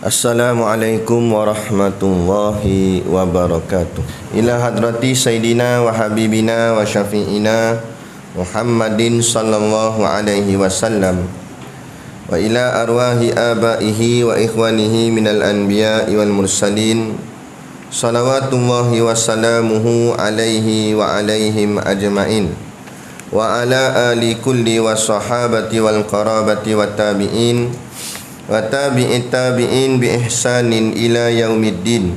Assalamualaikum warahmatullahi wabarakatuh. Ila hadrati Sayyidina wa Habibina wa Syafi'ina Muhammadin sallallahu alaihi wasallam wa ila arwahi abaihi wa ikhwanihi minal anbiya'i wal mursalin salawatullahi wa salamuhu alaihi wa alaihim ajma'in wa ala ali kulli wa sahabati wal qarabati wa tabi'in wa tabi'it tabi'in bi ihsanin ila yaumiddin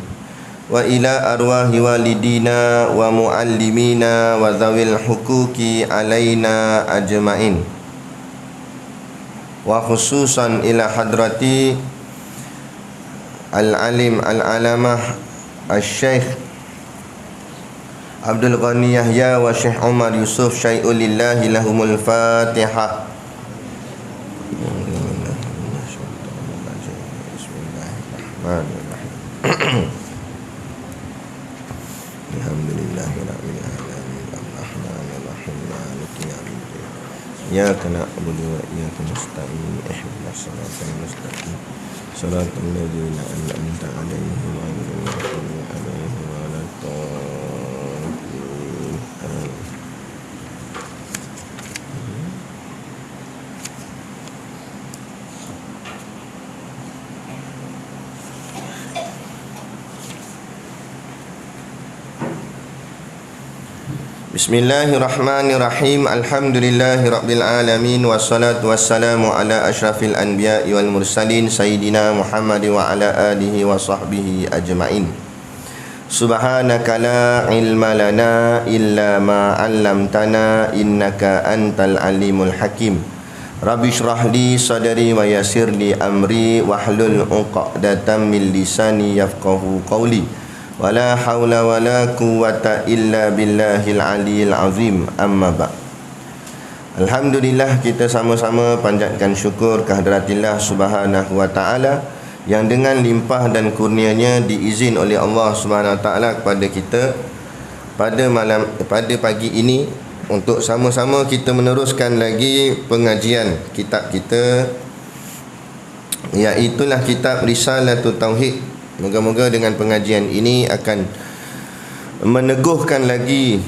wa ila arwahi walidina wa muallimina wa zawil hukuki alaina ajma'in wa khususan ila hadrati al-alim al-alamah al-syeikh Abdul Ghani Yahya wa Syekh Umar Yusuf syai'ulillahi lahumul fatihah. Iyyaka na'budu wa iyyaka nasta'in ihdinas siratal mustaqim siratal ladzina an'amta 'alaihim ghairil maghdubi 'alaihim waladdallin. Bismillahirrahmanirrahim. Alhamdulillahi rabbil alamin wassalatu wassalamu ala asyrafil anbiya'i wal mursalin sayyidina Muhammad wa ala alihi wa sahbihi ajma'in. Subhanaka la ilma lana illa ma 'allamtana innaka antal alimul hakim. Rabbi shrah li sadri wa yassir li amri wahlul 'uqdatam min lisani yafqahu qawli. Wala haula wala quwwata illa billahil aliyil azim. Amma ba'. Alhamdulillah, kita sama-sama panjatkan syukur kehadраtillah subhanahu wa ta'ala yang dengan limpah dan kurnianya diizin oleh Allah subhanahu wa ta'ala kepada kita pada pagi ini untuk sama-sama kita meneruskan lagi pengajian kitab kita, iaitulah kitab Risalatul Tauhid. Moga-moga dengan pengajian ini akan meneguhkan lagi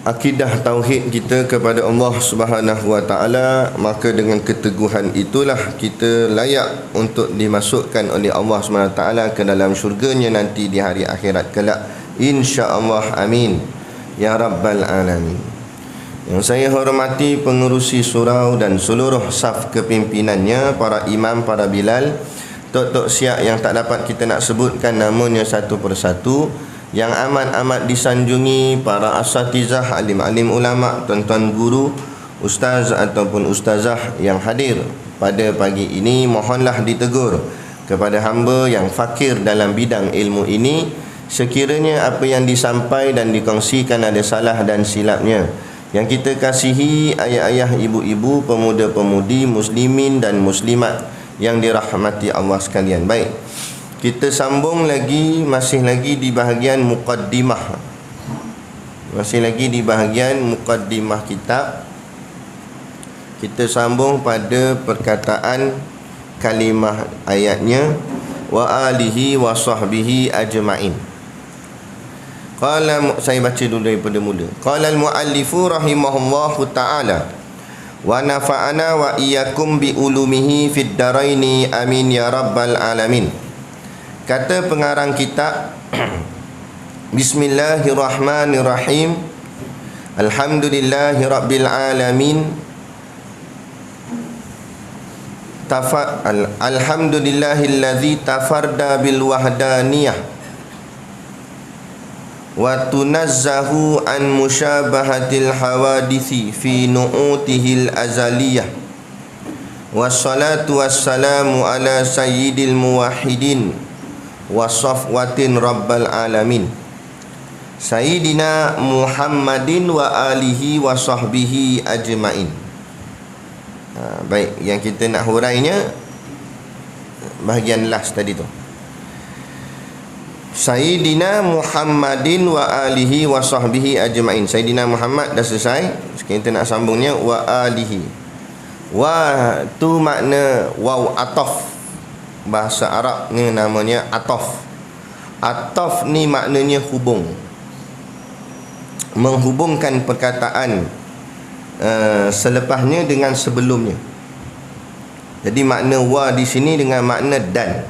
akidah tauhid kita kepada Allah Subhanahu wa taala. Maka dengan keteguhan itulah kita layak untuk dimasukkan oleh Allah Subhanahu wa taala ke dalam syurganya nanti di hari akhirat kelak, insya-Allah. Amin ya rabbal alamin. Yang saya hormati pengerusi surau dan seluruh saf kepimpinannya, para imam, para bilal, tok-tok siap yang tak dapat kita nak sebutkan namanya satu persatu, yang amat-amat disanjungi para asatizah, alim-alim ulama, tuan-tuan guru, ustaz ataupun ustazah yang hadir pada pagi ini. Mohonlah ditegur kepada hamba yang fakir dalam bidang ilmu ini, sekiranya apa yang disampaikan dan dikongsikan ada salah dan silapnya. Yang kita kasihi ayah-ayah, ibu-ibu, pemuda-pemudi, muslimin dan muslimat yang dirahmati Allah sekalian. Baik, kita sambung lagi, masih lagi di bahagian muqaddimah. Masih lagi di bahagian muqaddimah kitab. Kita sambung pada perkataan kalimah ayatnya, wa alihi wa sahbihi ajma'in. Saya baca dulu daripada mula. Qala al-muallifu rahimahullahu ta'ala, wa nafa'ana wa iyyakum bi ulumihi fid daraini amin ya rabbal alamin. Kata pengarang kitab, Bismillahirrahmanirrahim. Alhamdulillahi rabbil alamin. Alhamdulillahilladzi tafarda bil wahdaniyah wa tunazzahu an musyabahatil hawadithi fi nu'utihil azaliyah. Wassalatu wassalamu ala sayyidil muwahhidin wa safwatin rabbal alamin, Sayyidina Muhammadin wa alihi wa sahbihi ajma'in. Baik, yang kita nak hurainya bahagian last tadi tu. Sayyidina Muhammadin wa alihi wa sahbihi ajma'in. Sayyidina Muhammad dah selesai. Sekarang kita nak sambungnya wa alihi. Wa tu makna waw ataf. bahasa Arab ni namanya ataf. Ataf ni maknanya hubung, menghubungkan perkataan selepasnya dengan sebelumnya. Jadi makna wa di sini dengan makna dan.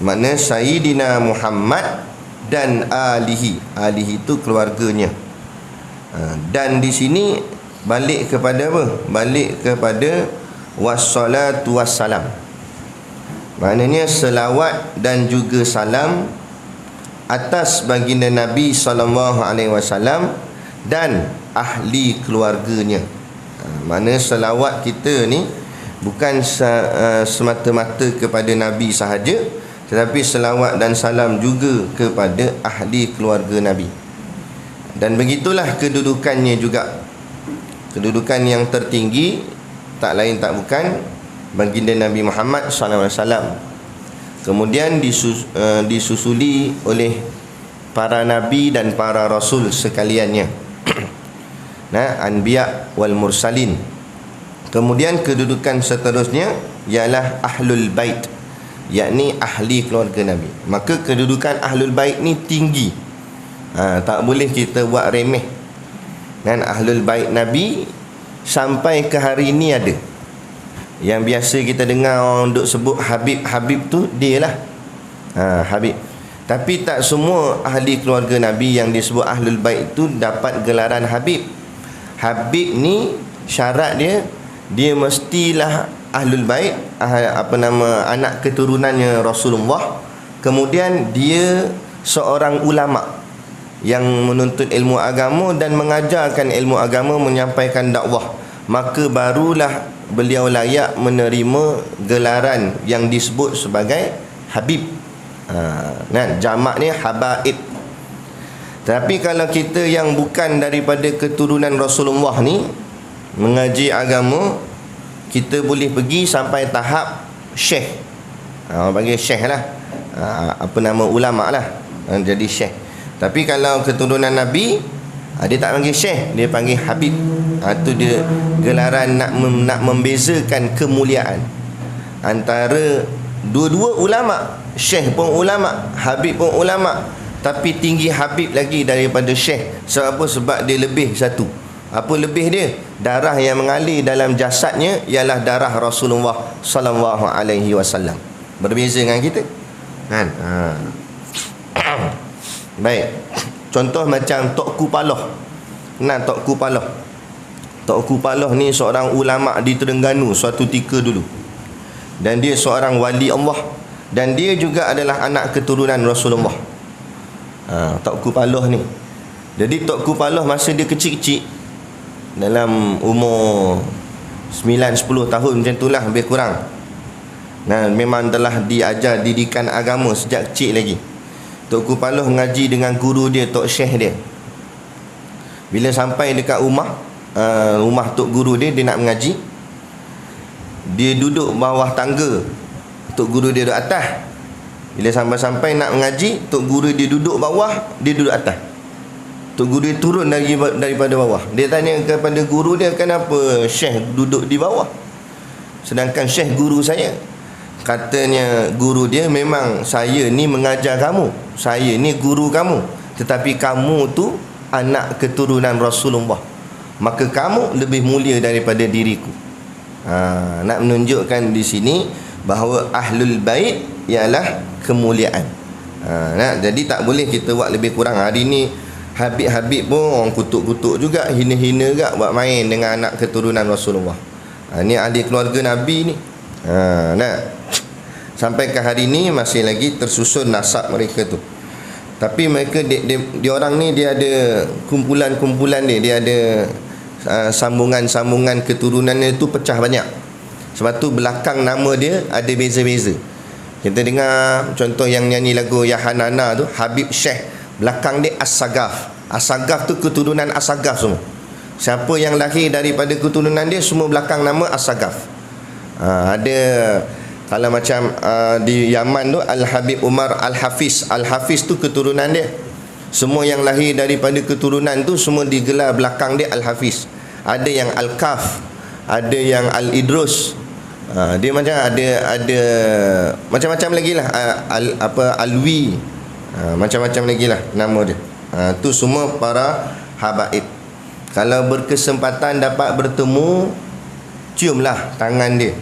Makna Sayyidina Muhammad dan alihi. Alihi itu keluarganya. Dan di sini balik kepada apa? Balik kepada wassalatu wassalam. Maknanya selawat dan juga salam atas baginda Nabi SAW dan ahli keluarganya. Mana selawat kita ni bukan semata-mata kepada Nabi sahaja, tetapi selawat dan salam juga kepada ahli keluarga Nabi. Dan begitulah kedudukannya juga. Kedudukan yang tertinggi tak lain tak bukan baginda Nabi Muhammad SAW. Kemudian disusuli oleh para nabi dan para rasul sekaliannya. Nah, anbiya wal mursalin. Kemudian kedudukan seterusnya ialah ahlul bait, yakni ahli keluarga Nabi. Maka kedudukan ahlul bait ni tinggi. Tak boleh kita buat remeh. Dan ahlul bait Nabi sampai ke hari ini ada. Yang biasa kita dengar orang duk sebut Habib tu dia lah, Habib. Tapi tak semua ahli keluarga Nabi yang disebut ahlul bait tu dapat gelaran Habib. Habib ni syarat dia mestilah ahlul bait, anak keturunannya Rasulullah. Kemudian dia seorang ulama yang menuntut ilmu agama dan mengajarkan ilmu agama, menyampaikan dakwah. Maka barulah beliau layak menerima gelaran yang disebut sebagai Habib. Jamak ni habaib. Tapi kalau kita yang bukan daripada keturunan Rasulullah ni mengaji agama, kita boleh pergi sampai tahap syekh. Orang panggil syekh lah, ulama lah, jadi syekh. Tapi kalau keturunan Nabi, dia tak panggil syekh, dia panggil Habib. Itu dia gelaran nak membezakan kemuliaan antara dua-dua ulama. Syekh pun ulama, Habib pun ulama, tapi tinggi Habib lagi daripada syekh. Sebab apa? Sebab dia lebih satu. Apa lebih dia? Darah yang mengalir dalam jasadnya ialah darah Rasulullah sallallahu alaihi wasallam. Berbeza dengan kita, kan? Baik. Contoh macam Tok Kupaloh. Tok Kupaloh. Tok Kupaloh ni seorang ulama di Terengganu suatu ketika dulu. Dan dia seorang wali Allah, dan dia juga adalah anak keturunan Rasulullah. Tok Kupaloh ni. Jadi Tok Kupaloh masa dia kecil-kecil, dalam umur 9-10 tahun macam itulah, lebih kurang. Memang telah diajar didikan agama sejak kecil lagi. Tok Kupaloh mengaji dengan guru dia, Tok Syekh dia. Bila sampai dekat rumah Tok guru dia nak mengaji, dia duduk bawah tangga, Tok guru dia duduk atas. Bila sampai-sampai nak mengaji, Tok guru dia duduk bawah, dia duduk atas. Tok guru dia turun daripada bawah. Dia tanya kepada guru dia, kenapa Syekh duduk di bawah sedangkan Syekh guru saya? Katanya guru dia, memang saya ni mengajar kamu, saya ni guru kamu, tetapi kamu tu anak keturunan Rasulullah, maka kamu lebih mulia daripada diriku. Nak menunjukkan di sini bahawa ahlul bait ialah kemuliaan. Jadi tak boleh kita buat lebih kurang. Hari ni Habib-Habib pun orang kutuk-kutuk juga, hina-hina juga, buat main dengan anak keturunan Rasulullah. Ni ahli keluarga Nabi ni. Sampai ke hari ni masih lagi tersusun nasab mereka tu. Tapi mereka dia orang ni, dia ada kumpulan-kumpulan dia ada sambungan-sambungan keturunannya tu pecah banyak. Sebab tu belakang nama dia ada beza-beza. Kita dengar contoh yang nyanyi lagu Yahanana tu, Habib Syekh, belakang dia As-Sagaf. As-Sagaf tu keturunan As-Sagaf semua. Siapa yang lahir daripada keturunan dia, semua belakang nama As-Sagaf. Ada kalau macam di Yaman tu Al-Habib Umar Al-Hafiz. Al-Hafiz tu keturunan dia. Semua yang lahir daripada keturunan tu semua digelar belakang dia Al-Hafiz. Ada yang Al-Kaf, ada yang Al-Idrus, Dia macam ada macam-macam lagi lah, alwi, macam-macam lagi lah nama dia. Tu semua para habaib. Kalau berkesempatan dapat bertemu, ciumlah tangan dia.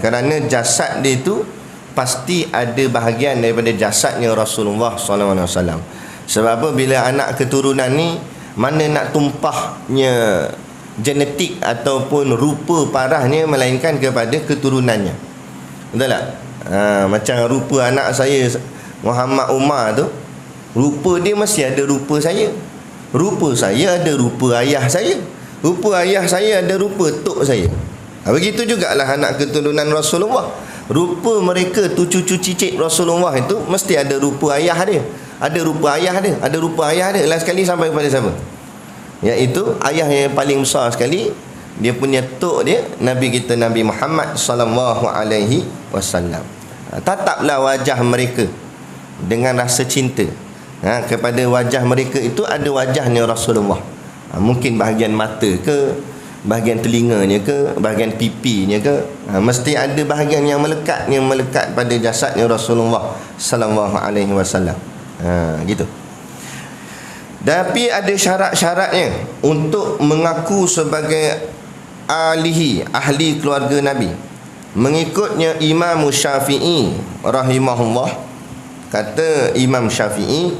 Kerana jasad dia tu pasti ada bahagian daripada jasadnya Rasulullah SAW. Sebab apa? Bila anak keturunan ni, mana nak tumpahnya genetik ataupun rupa parahnya, melainkan kepada keturunannya. Betul tak? Macam rupa anak saya Muhammad Umar tu, rupa dia mesti ada rupa saya. Rupa saya ada rupa ayah saya. Rupa ayah saya ada rupa tok saya. Begitu jugalah anak keturunan Rasulullah. Rupa mereka tu, cucu cicit Rasulullah itu mesti ada rupa ayah dia. Ada rupa ayah dia. Ada rupa ayah dia. Last sekali sampai kepada siapa? Iaitu ayah yang paling besar sekali, dia punya tok dia, Nabi kita Nabi Muhammad sallallahu alaihi wasallam. Tataplah wajah mereka dengan rasa cinta. Kepada wajah mereka itu ada wajahnya Rasulullah. Mungkin bahagian mata ke, bahagian telinganya ke, bahagian pipinya ke, mesti ada bahagian yang melekat pada jasadnya Rasulullah sallallahu alaihi wasallam. Gitu. Tapi ada syarat-syaratnya untuk mengaku sebagai ahli keluarga Nabi. Mengikutnya Imam Syafi'i rahimahullah, kata Imam Syafi'i,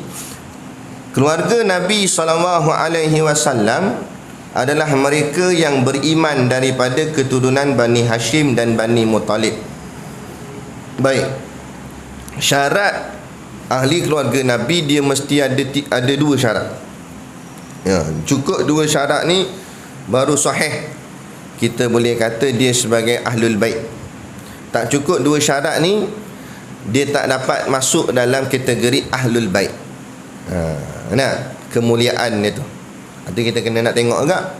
keluarga Nabi SAW adalah mereka yang beriman daripada keturunan Bani Hashim dan Bani Muttalib. Baik, syarat ahli keluarga Nabi dia mesti ada dua syarat. Cukup dua syarat ni baru sahih kita boleh kata dia sebagai ahlul bait. Tak cukup dua syarat ni, dia tak dapat masuk dalam kategori ahlul bait. Kemuliaan dia tu. Itu kita kena nak tengok juga.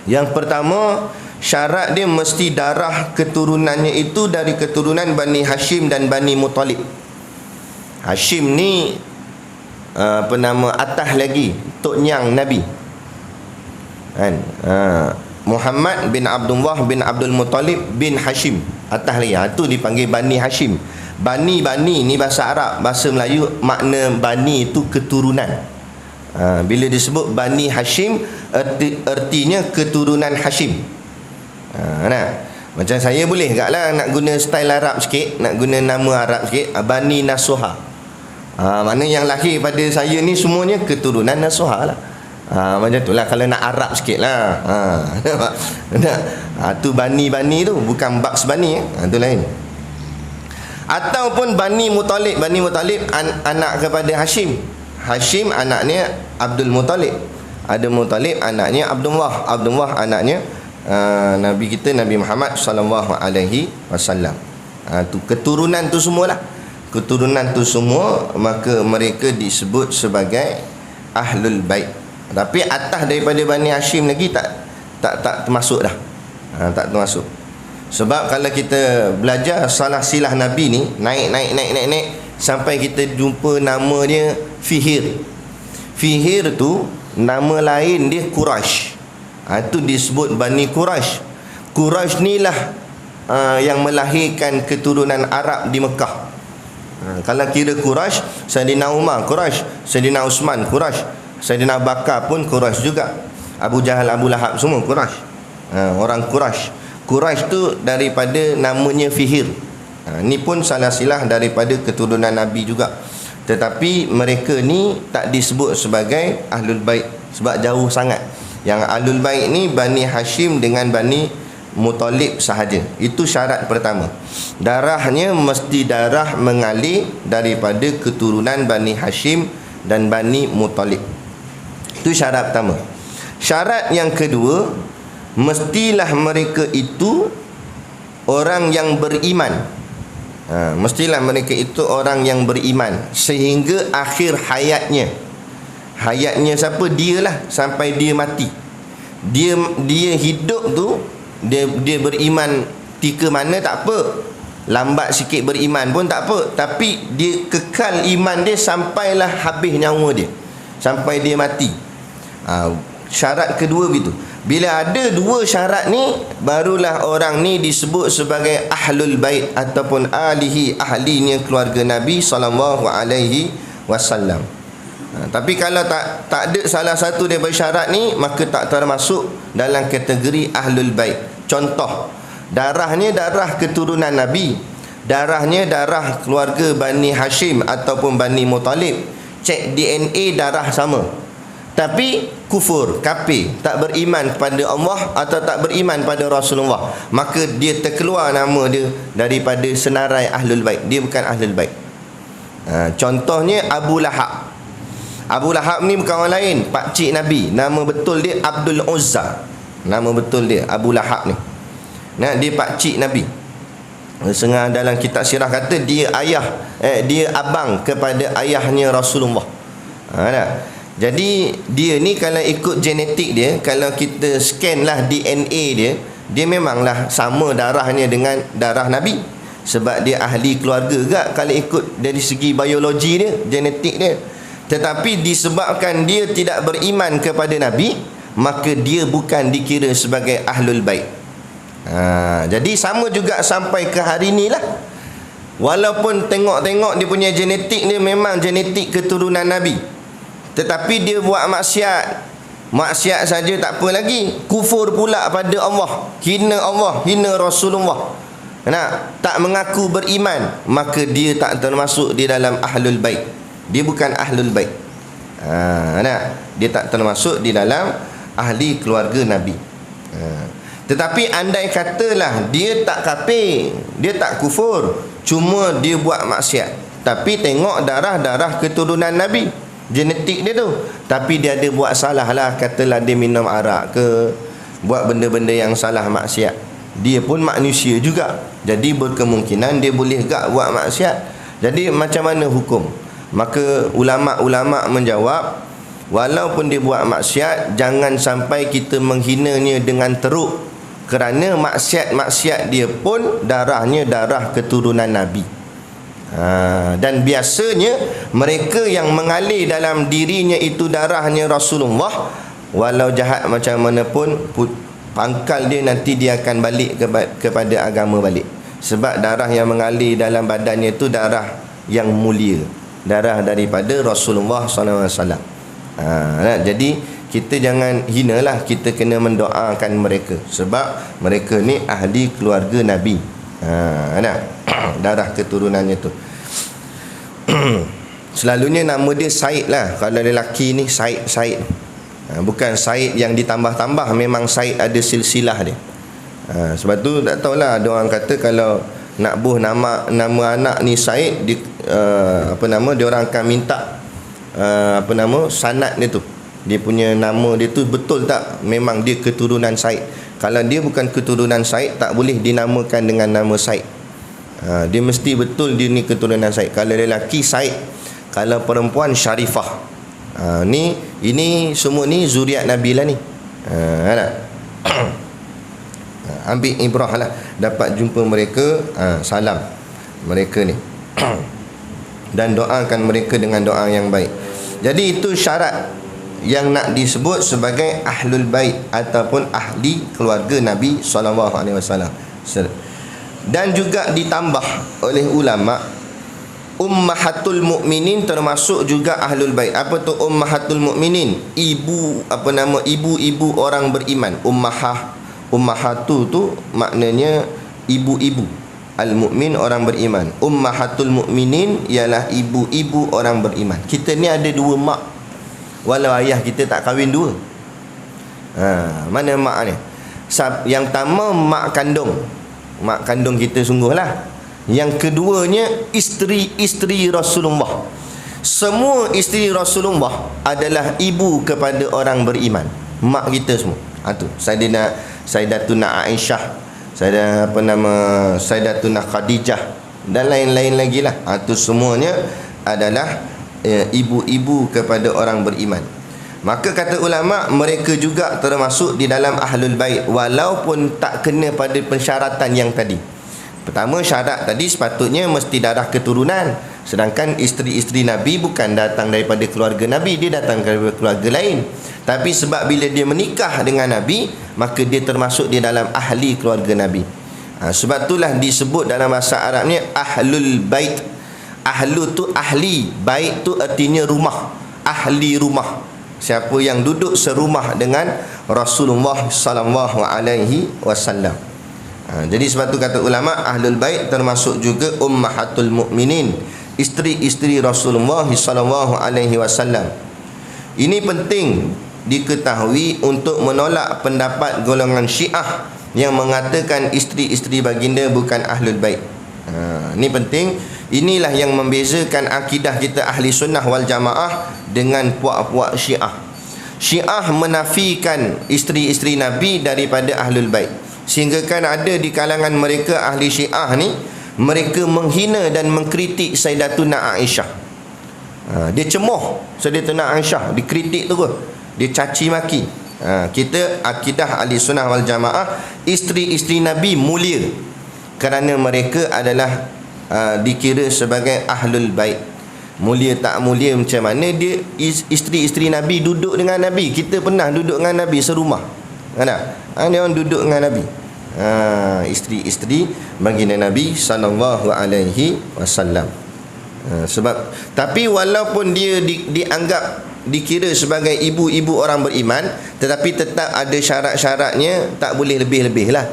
Yang pertama, syarat dia mesti darah keturunannya itu dari keturunan Bani Hashim dan Bani Muttalib. Hashim ni atas lagi tok nyang Nabi kan. Muhammad bin Abdullah bin Abdul Muttalib bin Hashim, atas lagi. Itu dipanggil Bani Hashim. Bani ni bahasa Arab, bahasa Melayu makna bani itu keturunan. Bila disebut Bani Hashim, artinya keturunan Hashim. Macam saya boleh tak lah nak guna style Arab sikit, nak guna nama Arab sikit, Bani Nasuha. Mana yang lahir pada saya ni semuanya keturunan Nasuha lah. Macam tu lah kalau nak Arab sikit lah. Tu Bani tu bukan Bugs Bunny. Tu lain. Ataupun Bani Muttalib. Bani Muttalib anak kepada Hashim. Hashim anaknya Abdul Muttalib. Ada Muttalib anaknya Abdullah. Abdullah anaknya Nabi kita Nabi Muhammad sallallahu alaihi wasallam. Tu keturunan tu semualah. Keturunan tu semua, maka mereka disebut sebagai ahlul bait. Tapi atas daripada Bani Hashim lagi tak termasuk dah. Tak termasuk. Sebab kalau kita belajar salah silah Nabi ni, naik sampai kita jumpa nama dia Fihir. Fihir tu nama lain dia Quraisy. Itu disebut Bani Quraisy. Quraisy ni lah yang melahirkan keturunan Arab di Mekah. Kalau kira Quraisy, Sayyidina Umar Quraisy, Sayyidina Uthman Quraisy, Sayyidina Bakar pun Quraisy juga. Abu Jahal, Abu Lahab semua Quraisy. Orang Quraisy. Quraisy tu daripada namanya Fihir. Ni pun salah silah daripada keturunan Nabi juga. Tetapi mereka ni tak disebut sebagai ahlul bait sebab jauh sangat. Yang ahlul bait ni Bani Hashim dengan Bani Muttalib sahaja. Itu syarat pertama. Darahnya mesti darah mengalir daripada keturunan Bani Hashim dan Bani Muttalib. Itu syarat pertama. Syarat yang kedua, mestilah mereka itu orang yang beriman. Mestilah mereka itu orang yang beriman sehingga akhir hayatnya. Hayatnya siapa? Dialah sampai dia mati. Dia hidup tu dia beriman tika mana tak apa, lambat sikit beriman pun tak apa, tapi dia kekal iman dia sampailah habis nyawa dia, sampai dia mati. syarat kedua begitu. Bila ada dua syarat ni, barulah orang ni disebut sebagai ahlul bait ataupun ahlinya keluarga Nabi sallallahu alaihi wasallam. Tapi kalau tak ada salah satu daripada syarat ni, maka tak termasuk dalam kategori ahlul bait. Contoh, darahnya darah keturunan Nabi, darahnya darah keluarga Bani Hashim ataupun Bani Muttalib, cek DNA darah sama, tapi kufur, kafir, tak beriman kepada Allah atau tak beriman pada Rasulullah, maka dia terkeluar nama dia daripada senarai ahlul bait. Dia bukan ahlul bait. Contohnya Abu Lahab. Abu Lahab ni bukan orang lain, pakcik Nabi. Nama betul dia Abdul Uzza. Nama betul dia Abu Lahab ni. Dia pakcik Nabi. Setengah dalam kitab sirah kata dia dia abang kepada ayahnya Rasulullah. Jadi dia ni kalau ikut genetik dia, kalau kita scan lah DNA dia memanglah sama darahnya dengan darah Nabi, sebab dia ahli keluarga juga kalau ikut dari segi biologi dia, genetik dia. Tetapi disebabkan dia tidak beriman kepada Nabi, maka dia bukan dikira sebagai ahlul bait. Jadi sama juga sampai ke hari ni lah. Walaupun tengok-tengok dia punya genetik dia memang genetik keturunan Nabi, tetapi dia buat maksiat saja tak apa lagi, kufur pula pada Allah, hina Rasulullah, tak mengaku beriman, maka dia tak termasuk di dalam ahlul bait. Dia bukan ahlul bait. Dia tak termasuk di dalam ahli keluarga Nabi. Tetapi andai katalah dia tak kafir, dia tak kufur, cuma dia buat maksiat, tapi tengok darah keturunan Nabi, genetik dia tu, tapi dia ada buat salah lah, katalah dia minum arak ke, buat benda-benda yang salah maksiat, dia pun manusia juga, jadi berkemungkinan dia boleh gak buat maksiat. Jadi macam mana hukum? Maka ulama' menjawab, walaupun dia buat maksiat, jangan sampai kita menghinanya dengan teruk, kerana maksiat dia pun darahnya darah keturunan Nabi. Dan biasanya mereka yang mengalir dalam dirinya itu darahnya Rasulullah, walau jahat macam mana pun, pangkal dia nanti dia akan balik kepada agama balik, sebab darah yang mengalir dalam badannya itu darah yang mulia, darah daripada Rasulullah SAW. Jadi kita jangan hinalah, kita kena mendoakan mereka, sebab mereka ni ahli keluarga Nabi. Darah keturunannya tu. Selalunya nama dia Said lah. Kalau lelaki ni Said. Bukan Said yang ditambah-tambah, memang Said ada silsilah dia. Sebab tu tak tahulah, ada orang kata kalau nak buh nama anak ni Said, dia orang akan minta sanad dia tu, dia punya nama dia tu betul tak memang dia keturunan Said. Kalau dia bukan keturunan Said, tak boleh dinamakan dengan nama Said. Dia mesti betul dia ni keturunan Said. Kalau lelaki Said, kalau perempuan Syarifah. Ini semua ni zuriat Nabi lah ni. Ambil ibrah lah, dapat jumpa mereka, salam mereka ni dan doakan mereka dengan doa yang baik. Jadi itu syarat yang nak disebut sebagai ahlul bait ataupun ahli keluarga Nabi SAW. Dan juga ditambah oleh ulama, ummahatul mukminin termasuk juga ahlul bait. Apa tu ummahatul mukminin? Ibu-ibu orang beriman. Ummahatu tu maknanya ibu-ibu. Al-mu'min orang beriman. Ummahatul mukminin ialah ibu-ibu orang beriman. Kita ni ada dua mak, walau ayah kita tak kahwin dua. Mana mak ni? Yang pertama mak kandung. Mak kandung kita sungguhlah. Yang keduanya isteri-isteri Rasulullah. Semua isteri Rasulullah adalah ibu kepada orang beriman. Mak kita semua. Tu Sayyidatuna Aisyah, Sayyidatuna Khadijah dan lain-lain lagi lah. Itu semuanya adalah ibu-ibu kepada orang beriman. Maka kata ulama, mereka juga termasuk di dalam ahlul bait, walaupun tak kena pada persyaratan yang tadi. Pertama, syarat tadi sepatutnya mesti darah keturunan. Sedangkan isteri-isteri Nabi bukan datang daripada keluarga Nabi, dia datang daripada keluarga lain. Tapi sebab bila dia menikah dengan Nabi, maka dia termasuk di dalam ahli keluarga Nabi. Sebab itulah disebut dalam bahasa Arabnya ahlul bait. Ahlu tu ahli, bait tu artinya rumah, ahli rumah. Siapa yang duduk serumah dengan Rasulullah sallallahu alaihi wasallam. Jadi sebab tu kata ulama, ahlul bait termasuk juga ummahatul mukminin, isteri-isteri Rasulullah sallallahu alaihi wasallam. Ini penting diketahui untuk menolak pendapat golongan Syiah yang mengatakan isteri-isteri baginda bukan ahlul bait. Ini penting. Inilah yang membezakan akidah kita ahli sunnah wal jamaah dengan puak-puak Syiah. Syiah menafikan isteri-isteri Nabi daripada ahlul bait, sehingga kan ada di kalangan mereka ahli Syiah ni, mereka menghina dan mengkritik Sayyidatuna Aisyah. Dia cemoh Sayyidatuna Aisyah, dikritik tu, dia caci maki. Kita akidah ahli sunnah wal jamaah, isteri-isteri Nabi mulia kerana mereka adalah dikira sebagai ahlul bait. Mulia tak mulia macam mana, dia isteri-isteri Nabi duduk dengan Nabi. Kita pernah duduk dengan Nabi serumah, kan tak? Dia orang duduk dengan Nabi, isteri-isteri baginda Nabi sallallahu alaihi wasallam. Sebab tapi walaupun dia dianggap dikira sebagai ibu-ibu orang beriman, tetapi tetap ada syarat-syaratnya. Tak boleh lebih-lebih lah.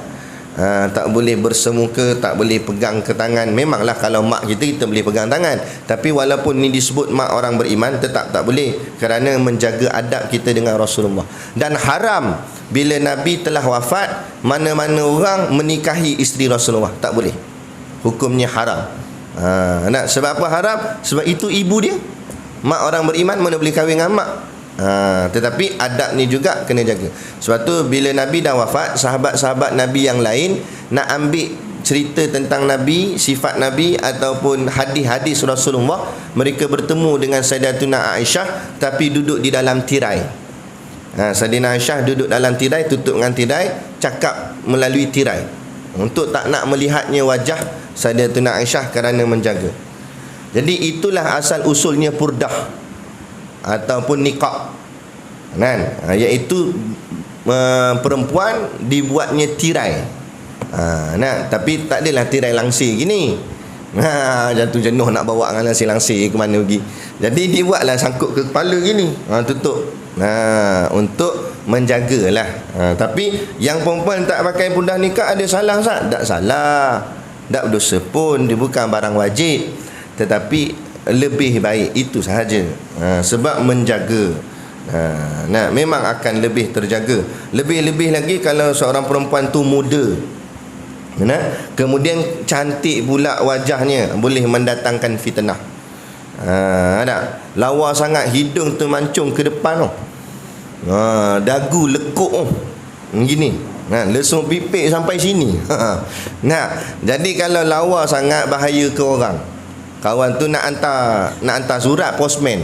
Tak boleh bersemuka, tak boleh pegang ke tangan. Memanglah kalau mak kita boleh pegang tangan, tapi walaupun ni disebut mak orang beriman, tetap tak boleh, kerana menjaga adab kita dengan Rasulullah. Dan haram bila Nabi telah wafat, mana-mana orang menikahi isteri Rasulullah, tak boleh. Hukumnya haram. Sebab apa haram? Sebab itu ibu dia. Mak orang beriman mana boleh kahwin dengan mak. Tetapi adab ni juga kena jaga. Sebab tu bila Nabi dah wafat, sahabat-sahabat Nabi yang lain nak ambil cerita tentang Nabi, sifat Nabi ataupun hadis-hadis Rasulullah, mereka bertemu dengan Sayyidatuna Aisyah tapi duduk di dalam tirai. Sayyidatuna Aisyah duduk dalam tirai, tutup dengan tirai, cakap melalui tirai, untuk tak nak melihatnya wajah Sayyidatuna Aisyah kerana menjaga. Jadi itulah asal usulnya purdah ataupun niqab, kan? Iaitu perempuan dibuatnya tirai. Tapi tak adalah tirai langsir gini. Jatuh jenuh nak bawa dengan langsir ke mana pergi. Jadi dibuatlah sangkut ke kepala gini, tutup. Untuk menjagalah. Tapi yang perempuan tak pakai purdah nikah ada salah tak? Tak salah. Tak berdosa pun, dia bukan barang wajib. Tetapi lebih baik itu sahaja, sebab menjaga. Memang akan lebih terjaga. Lebih-lebih lagi kalau seorang perempuan tu muda, kemudian cantik pula wajahnya, boleh mendatangkan fitnah. Ada lawa sangat, hidung termancung ke depan, dagu lekuk gini, lesung pipik sampai sini. Jadi kalau lawa sangat, bahaya ke orang. Kawan tu nak hantar surat postman,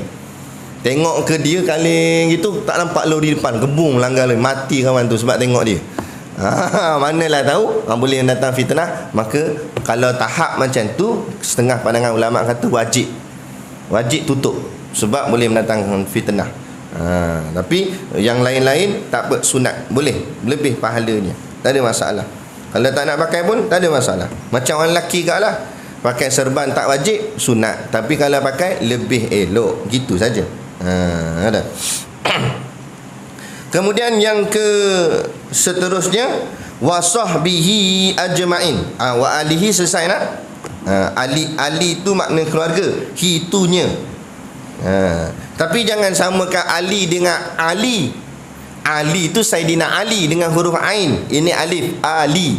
tengok ke dia kali gitu, tak nampak lori depan, gebung langgar lori, mati kawan tu sebab tengok dia. Manalah tahu boleh datang fitnah. Maka kalau tahap macam tu, setengah pandangan ulama kata wajib tutup, sebab boleh mendatangkan fitnah. Tapi yang lain-lain tak apa, sunat, boleh lebih pahalanya, tak ada masalah. Kalau tak nak pakai pun tak ada masalah. Macam orang lelaki kat lah, pakai serban tak wajib, sunat. Tapi kalau pakai lebih elok, gitu saja. Ada. Kemudian yang ke seterusnya, wa sahbihi ajmain. Wa alihi selesai nak? Ali tu makna keluarga, hi tunya. Tapi jangan samakan Ali dengan Ali. Ali tu Saidina Ali dengan huruf ain. Ini alif, Ali.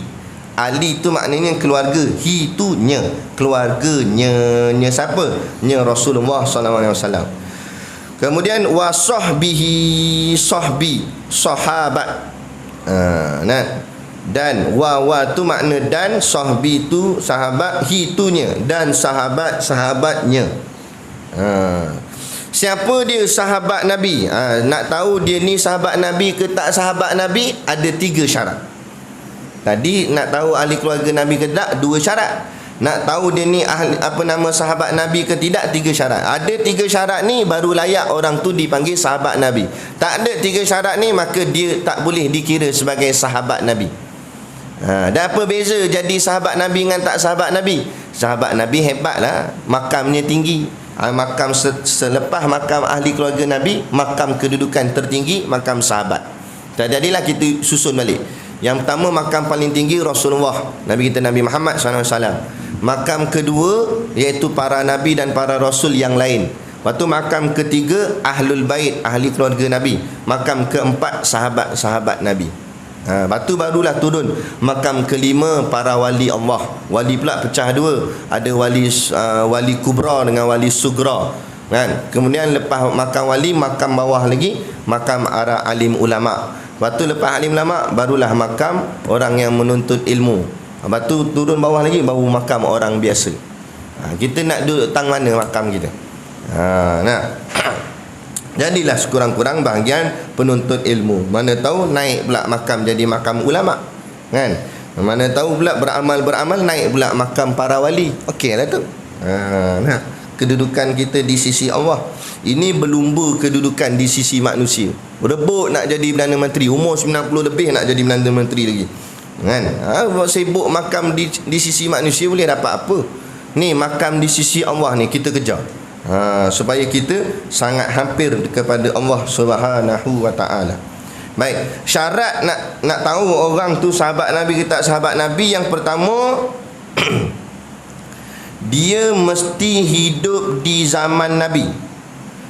Ali tu maknanya keluarga, hi tu nya, keluarganya. Nya siapa? Nya Rasulullah SAW. Kemudian wa sahbihi, sahbi, sahabat. Dan wa tu makna dan, sahbi tu sahabat, hi tu nya, dan sahabat-sahabatnya. Siapa dia sahabat Nabi? Nak tahu dia ni sahabat Nabi ke tak sahabat Nabi, ada 3 syarat. Tadi nak tahu ahli keluarga Nabi ke tak, 2 syarat. Nak tahu dia ni ahli, sahabat Nabi ke tidak, 3 syarat. Ada 3 syarat ni baru layak orang tu dipanggil sahabat Nabi. Tak ada 3 syarat ni, maka dia tak boleh dikira sebagai sahabat Nabi. Dan apa beza jadi sahabat Nabi dengan tak sahabat Nabi? Sahabat Nabi hebatlah, makamnya tinggi. Makam selepas makam ahli keluarga Nabi, makam kedudukan tertinggi makam sahabat. Jadilah kita susun balik. Yang pertama, makam paling tinggi Rasulullah, Nabi kita Nabi Muhammad SAW. Makam kedua iaitu para Nabi dan para Rasul yang lain. Lepas tu makam ketiga Ahlul Bait, ahli keluarga Nabi. Makam keempat sahabat-sahabat Nabi. Lepas tu barulah turun makam kelima para wali Allah. Wali pula pecah dua. Ada wali kubra dengan wali sugra, kan? Kemudian lepas makam wali, makam bawah lagi makam ara alim ulama. Lepas tu lepas alim ulama barulah makam orang yang menuntut ilmu. Lepas tu turun bawah lagi baru makam orang biasa. Kita nak duduk tang mana makam kita? Nah. Jadilah sekurang-kurang bahagian penuntut ilmu. Mana tahu naik pula makam jadi makam ulama, kan? Mana tahu pula beramal naik pula makam para wali. Okeylah tu. Nah, kedudukan kita di sisi Allah. Ini berlumba kedudukan di sisi manusia. Rebut nak jadi Perdana Menteri, umur 90 lebih nak jadi Perdana Menteri lagi, kan? Sibuk makam di sisi manusia boleh dapat apa? Ni makam di sisi Allah ni kita kejar, supaya kita sangat hampir kepada Allah Subhanahu wa taala. Baik, syarat nak tahu orang tu sahabat Nabi ke tak sahabat Nabi, yang pertama dia mesti hidup di zaman Nabi.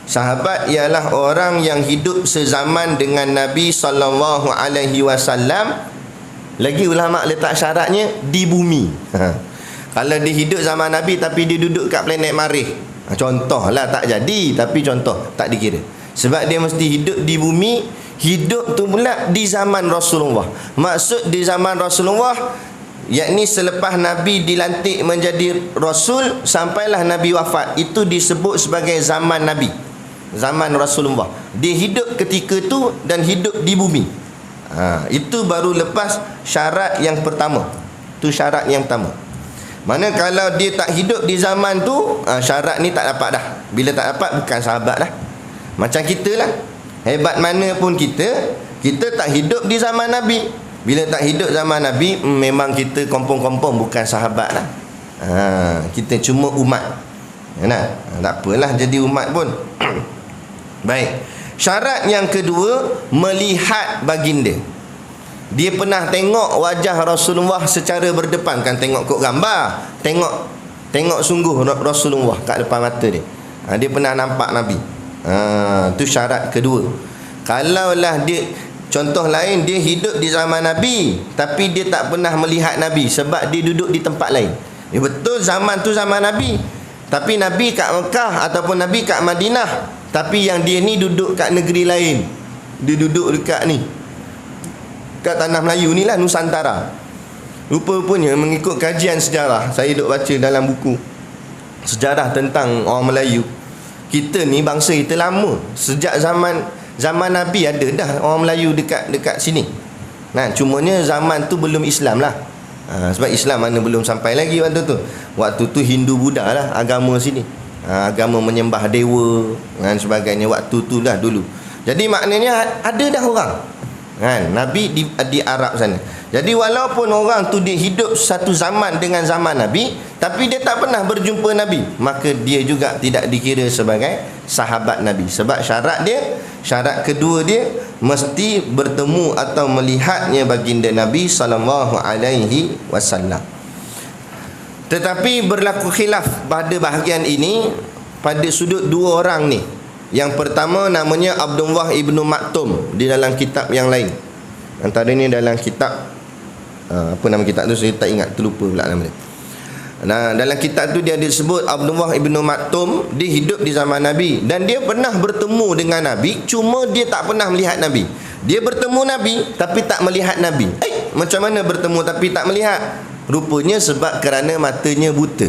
Sahabat ialah orang yang hidup sezaman dengan Nabi sallallahu alaihi wasallam. Lagi ulama letak syaratnya di bumi. Kalau dia hidup zaman Nabi tapi dia duduk kat planet Marikh, contohlah, tak jadi, tapi contoh, tak dikira. Sebab dia mesti hidup di bumi. Hidup tu pula di zaman Rasulullah. Maksud di zaman Rasulullah, yakni selepas Nabi dilantik menjadi Rasul sampailah Nabi wafat, itu disebut sebagai zaman Nabi, zaman Rasulullah. Dia hidup ketika tu dan hidup di bumi. Itu baru lepas syarat yang pertama. Itu syarat yang pertama. Mana kalau dia tak hidup di zaman tu, syarat ni tak dapat dah. Bila tak dapat, bukan sahabat dah. Macam kita lah, hebat mana pun kita tak hidup di zaman Nabi. Bila tak hidup zaman Nabi, memang kita kompong-kompong bukan sahabat lah. Kita cuma umat. Tak apalah jadi umat pun. Baik. Syarat yang kedua, melihat baginda. Dia pernah tengok wajah Rasulullah secara berdepan, kan? Tengok kok gambar, tengok sungguh Rasulullah kat depan mata dia. Dia pernah nampak Nabi. Itu syarat kedua. Kalaulah dia, contoh lain, dia hidup di zaman Nabi tapi dia tak pernah melihat Nabi sebab dia duduk di tempat lain. Betul zaman tu zaman Nabi, tapi Nabi kat Mekah ataupun Nabi kat Madinah, tapi yang dia ni duduk kat negeri lain. Dia duduk dekat ni, kat tanah Melayu ni lah, Nusantara. Rupa-rupanya mengikut kajian sejarah, saya duk baca dalam buku sejarah tentang orang Melayu, kita ni bangsa kita lama. Sejak zaman Nabi ada dah orang Melayu dekat sini. Cumanya zaman tu belum Islam lah. Sebab Islam mana belum sampai lagi waktu tu. Waktu tu Hindu Buddha lah agama sini. Agama menyembah dewa dan sebagainya waktu tu dah dulu. Jadi maknanya ada dah orang, kan? Nabi di Arab sana. Jadi walaupun orang tu dia hidup satu zaman dengan zaman Nabi, tapi dia tak pernah berjumpa Nabi, maka dia juga tidak dikira sebagai sahabat Nabi. Sebab syarat kedua dia mesti bertemu atau melihatnya baginda Nabi sallallahu alaihi wasallam. Tetapi berlaku khilaf pada bahagian ini pada sudut dua orang ni. Yang pertama namanya Abdullah ibnu Maktum di dalam kitab yang lain. Antaranya dalam kitab apa nama kitab tu saya tak ingat, terlupa pula nama dia. Dalam kitab tu dia disebut Abdullah ibnu Maktum, dia hidup di zaman Nabi dan dia pernah bertemu dengan Nabi, cuma dia tak pernah melihat Nabi. Dia bertemu Nabi tapi tak melihat Nabi. Macam mana bertemu tapi tak melihat? Rupanya sebab kerana matanya buta.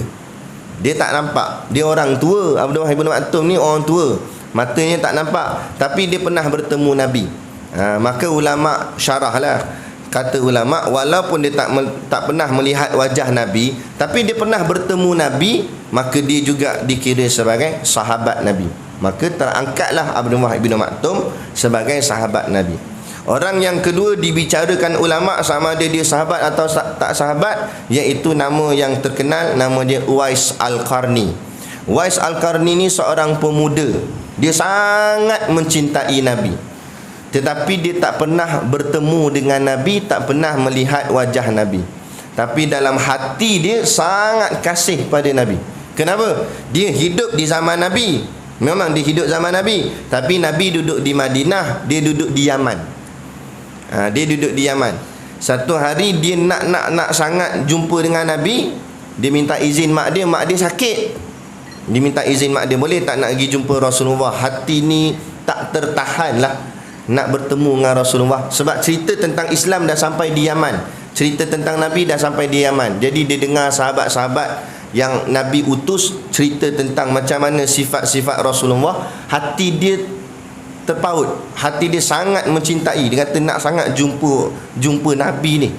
Dia tak nampak. Dia orang tua. Abdullah ibnu Maktum ni orang tua, matanya tak nampak, tapi dia pernah bertemu Nabi. Maka ulama syarah lah, kata ulama, walaupun dia tak pernah melihat wajah Nabi, tapi dia pernah bertemu Nabi, maka dia juga dikira sebagai sahabat Nabi. Maka terangkatlah Abdullah ibn Maktum sebagai sahabat Nabi. Orang yang kedua dibicarakan ulama sama ada dia sahabat atau tak sahabat, iaitu nama yang terkenal, nama dia Uwais Al-Qarni. Uwais Al-Qarni ni seorang pemuda. Dia sangat mencintai Nabi, tetapi dia tak pernah bertemu dengan Nabi, tak pernah melihat wajah Nabi. Tapi dalam hati dia sangat kasih pada Nabi. Kenapa? Dia hidup di zaman Nabi. Memang dia hidup zaman Nabi, tapi Nabi duduk di Madinah, dia duduk di Yaman. Dia duduk di Yaman. Satu hari dia nak sangat jumpa dengan Nabi. Dia minta izin mak dia sakit. Dia minta izin mak dia, boleh tak nak pergi jumpa Rasulullah? Hati ni tak tertahan lah nak bertemu dengan Rasulullah. Sebab cerita tentang Islam dah sampai di Yaman, cerita tentang Nabi dah sampai di Yaman. Jadi dia dengar sahabat-sahabat yang Nabi utus cerita tentang macam mana sifat-sifat Rasulullah. Hati dia terpaut, hati dia sangat mencintai. Dia kata nak sangat jumpa Nabi ni.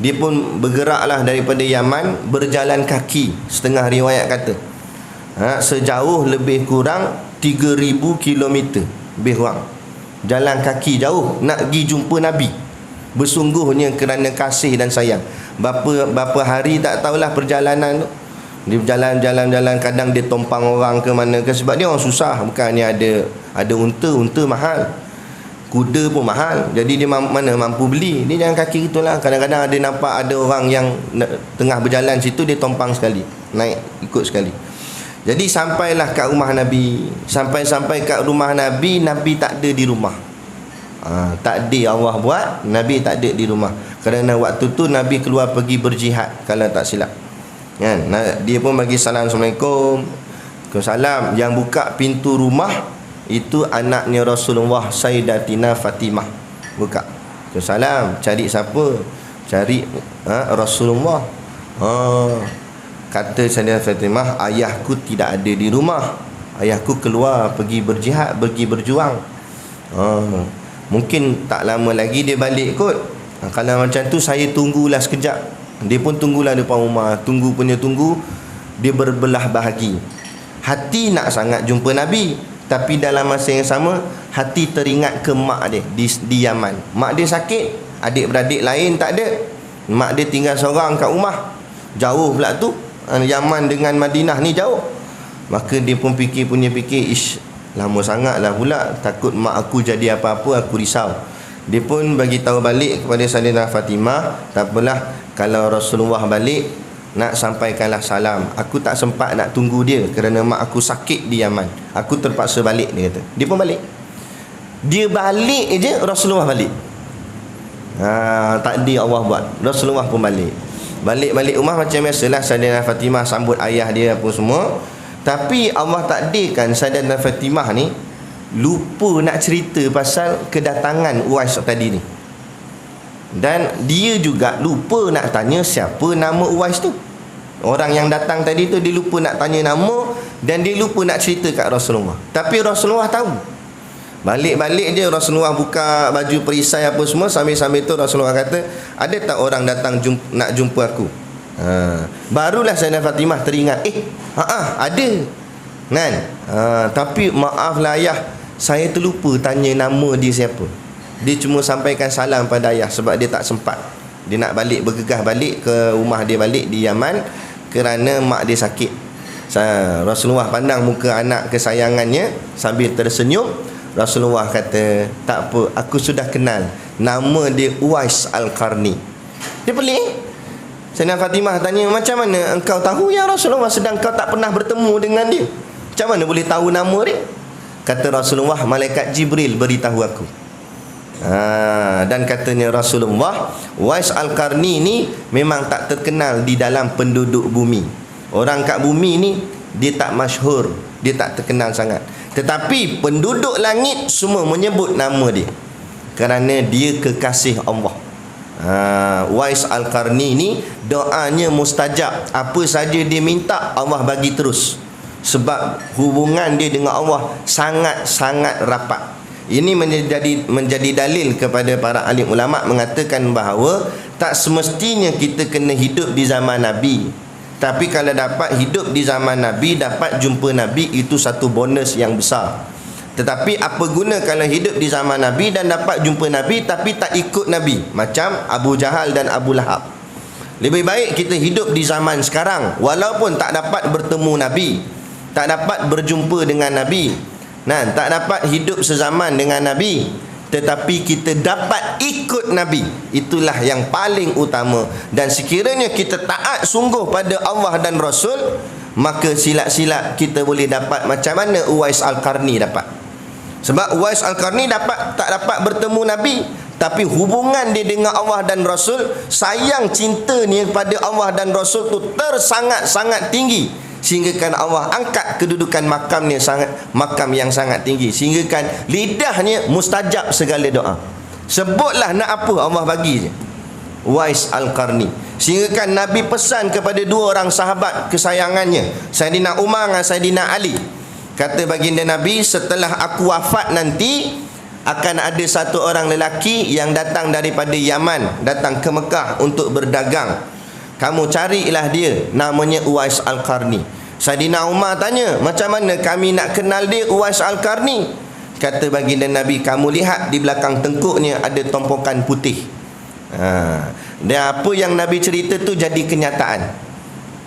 Dia pun bergeraklah daripada Yaman, berjalan kaki. Setengah riwayat kata sejauh lebih kurang 3,000 km lebih kurang. Jalan kaki jauh nak pergi jumpa Nabi. Bersungguhnya kerana kasih dan sayang. Berapa hari tak tahulah perjalanan tu. Dia jalan-jalan, kadang dia tompang orang ke mana ke, sebab dia orang susah. Bukannya ada unta mahal, kuda pun mahal. Jadi dia mana mampu beli. Dia jalan kaki gitulah. Kadang-kadang ada nampak ada orang yang tengah berjalan situ, dia tompang sekali, naik ikut sekali. Jadi sampailah kat rumah Nabi. Sampai kat rumah Nabi, Nabi tak ada di rumah. Takdir Allah buat, Nabi tak ada di rumah. Kerana waktu tu Nabi keluar pergi berjihad, kalau tak silap kan. Dia pun bagi salam, Assalamualaikum. Waalaikumsalam. Yang buka pintu rumah itu anaknya Rasulullah, Sayyidatina Fatimah. Buka. Waalaikumsalam. Cari siapa? Cari Rasulullah. Kata Sayyidatina Fatimah, ayahku tidak ada di rumah. Ayahku keluar pergi berjihad, pergi berjuang. Mungkin tak lama lagi dia balik kot. Kalau macam tu saya tunggulah sekejap. Dia pun tunggulah depan rumah. Tunggu. Dia berbelah bahagi. Hati nak sangat jumpa Nabi, tapi dalam masa yang sama hati teringat ke mak dia di Yaman. Mak dia sakit, adik-beradik lain tak ada. Mak dia tinggal seorang kat rumah. Jauh pula tu, Yaman dengan Madinah ni jauh. Maka dia pun fikir, lama sangat lah pula, takut mak aku jadi apa-apa, aku risau. Dia pun bagi tahu balik kepada Sayyidatina Fatimah, tak apalah, kalau Rasulullah balik, nak sampaikanlah salam. Aku tak sempat nak tunggu dia kerana mak aku sakit di Yaman. Aku terpaksa balik, dia kata. Dia pun balik. Dia balik je, Rasulullah balik. Takdir Allah buat, Rasulullah pun balik. Balik rumah macam biasalah, Sayyidatina Fatimah sambut ayah dia apa semua. Tapi Allah takdirkan Sayyidatina Fatimah ni lupa nak cerita pasal kedatangan Uwais tadi ni. Dan dia juga lupa nak tanya siapa nama Uwais tu. Orang yang datang tadi tu, dia lupa nak tanya nama, dan dia lupa nak cerita kat Rasulullah. Tapi Rasulullah tahu. Balik-balik je Rasulullah buka baju perisai apa semua. Sambil-sambil tu Rasulullah kata, ada tak orang datang nak jumpa aku? Barulah Sayyidatina Fatimah teringat, ada kan? Tapi maaflah ayah, saya terlupa tanya nama dia siapa. Dia cuma sampaikan salam pada ayah sebab dia tak sempat. Dia nak balik, bergegas balik ke rumah dia balik di Yaman kerana mak dia sakit. Rasulullah pandang muka anak kesayangannya sambil tersenyum. Rasulullah kata, tak apa, aku sudah kenal, nama dia Uwais Al-Qarni. Dia pelik. Sayyidatina Fatimah tanya, macam mana engkau tahu ya Rasulullah, sedang kau tak pernah bertemu dengan dia? Macam mana boleh tahu nama dia? Kata Rasulullah, malaikat Jibril beritahu aku. Dan katanya Rasulullah, Uwais Al-Qarni ni memang tak terkenal di dalam penduduk bumi. Orang kat bumi ni dia tak masyhur, dia tak terkenal sangat. Tetapi penduduk langit semua menyebut nama dia kerana dia kekasih Allah. Uwais Al-Qarni ni doanya mustajab. Apa saja dia minta, Allah bagi terus. Sebab hubungan dia dengan Allah sangat-sangat rapat. Ini menjadi dalil kepada para alim ulama mengatakan bahawa tak semestinya kita kena hidup di zaman Nabi. Tapi kalau dapat hidup di zaman Nabi, dapat jumpa Nabi, itu satu bonus yang besar. Tetapi apa guna kalau hidup di zaman Nabi dan dapat jumpa Nabi tapi tak ikut Nabi, macam Abu Jahal dan Abu Lahab. Lebih baik kita hidup di zaman sekarang, walaupun tak dapat bertemu Nabi, tak dapat berjumpa dengan Nabi, tak dapat hidup sezaman dengan Nabi, tetapi kita dapat ikut Nabi. Itulah yang paling utama. Dan sekiranya kita taat sungguh pada Allah dan Rasul, maka silap-silap kita boleh dapat macam mana Uwais Al-Qarni dapat. Sebab Uwais Al-Qarni tak dapat bertemu Nabi, tapi hubungan dia dengan Allah dan Rasul, sayang cintanya pada Allah dan Rasul tu tersangat-sangat tinggi, sehingga kan Allah angkat kedudukan makamnya makam yang sangat tinggi, sehingga kan lidahnya mustajab segala doa. Sebutlah nak apa, Allah bagi je. Uwais Al-Qarni. Sehingga kan Nabi pesan kepada dua orang sahabat kesayangannya, Saidina Umar dan Saidina Ali. Kata baginda Nabi, setelah aku wafat nanti akan ada satu orang lelaki yang datang daripada Yaman, datang ke Mekah untuk berdagang. Kamu carilah dia, namanya Uwais Al-Qarni. Saidina Umar tanya, macam mana kami nak kenal dia, Uwais Al-Qarni? Kata baginda Nabi, kamu lihat di belakang tengkuknya ada tompokan putih. Dan apa yang Nabi cerita tu jadi kenyataan.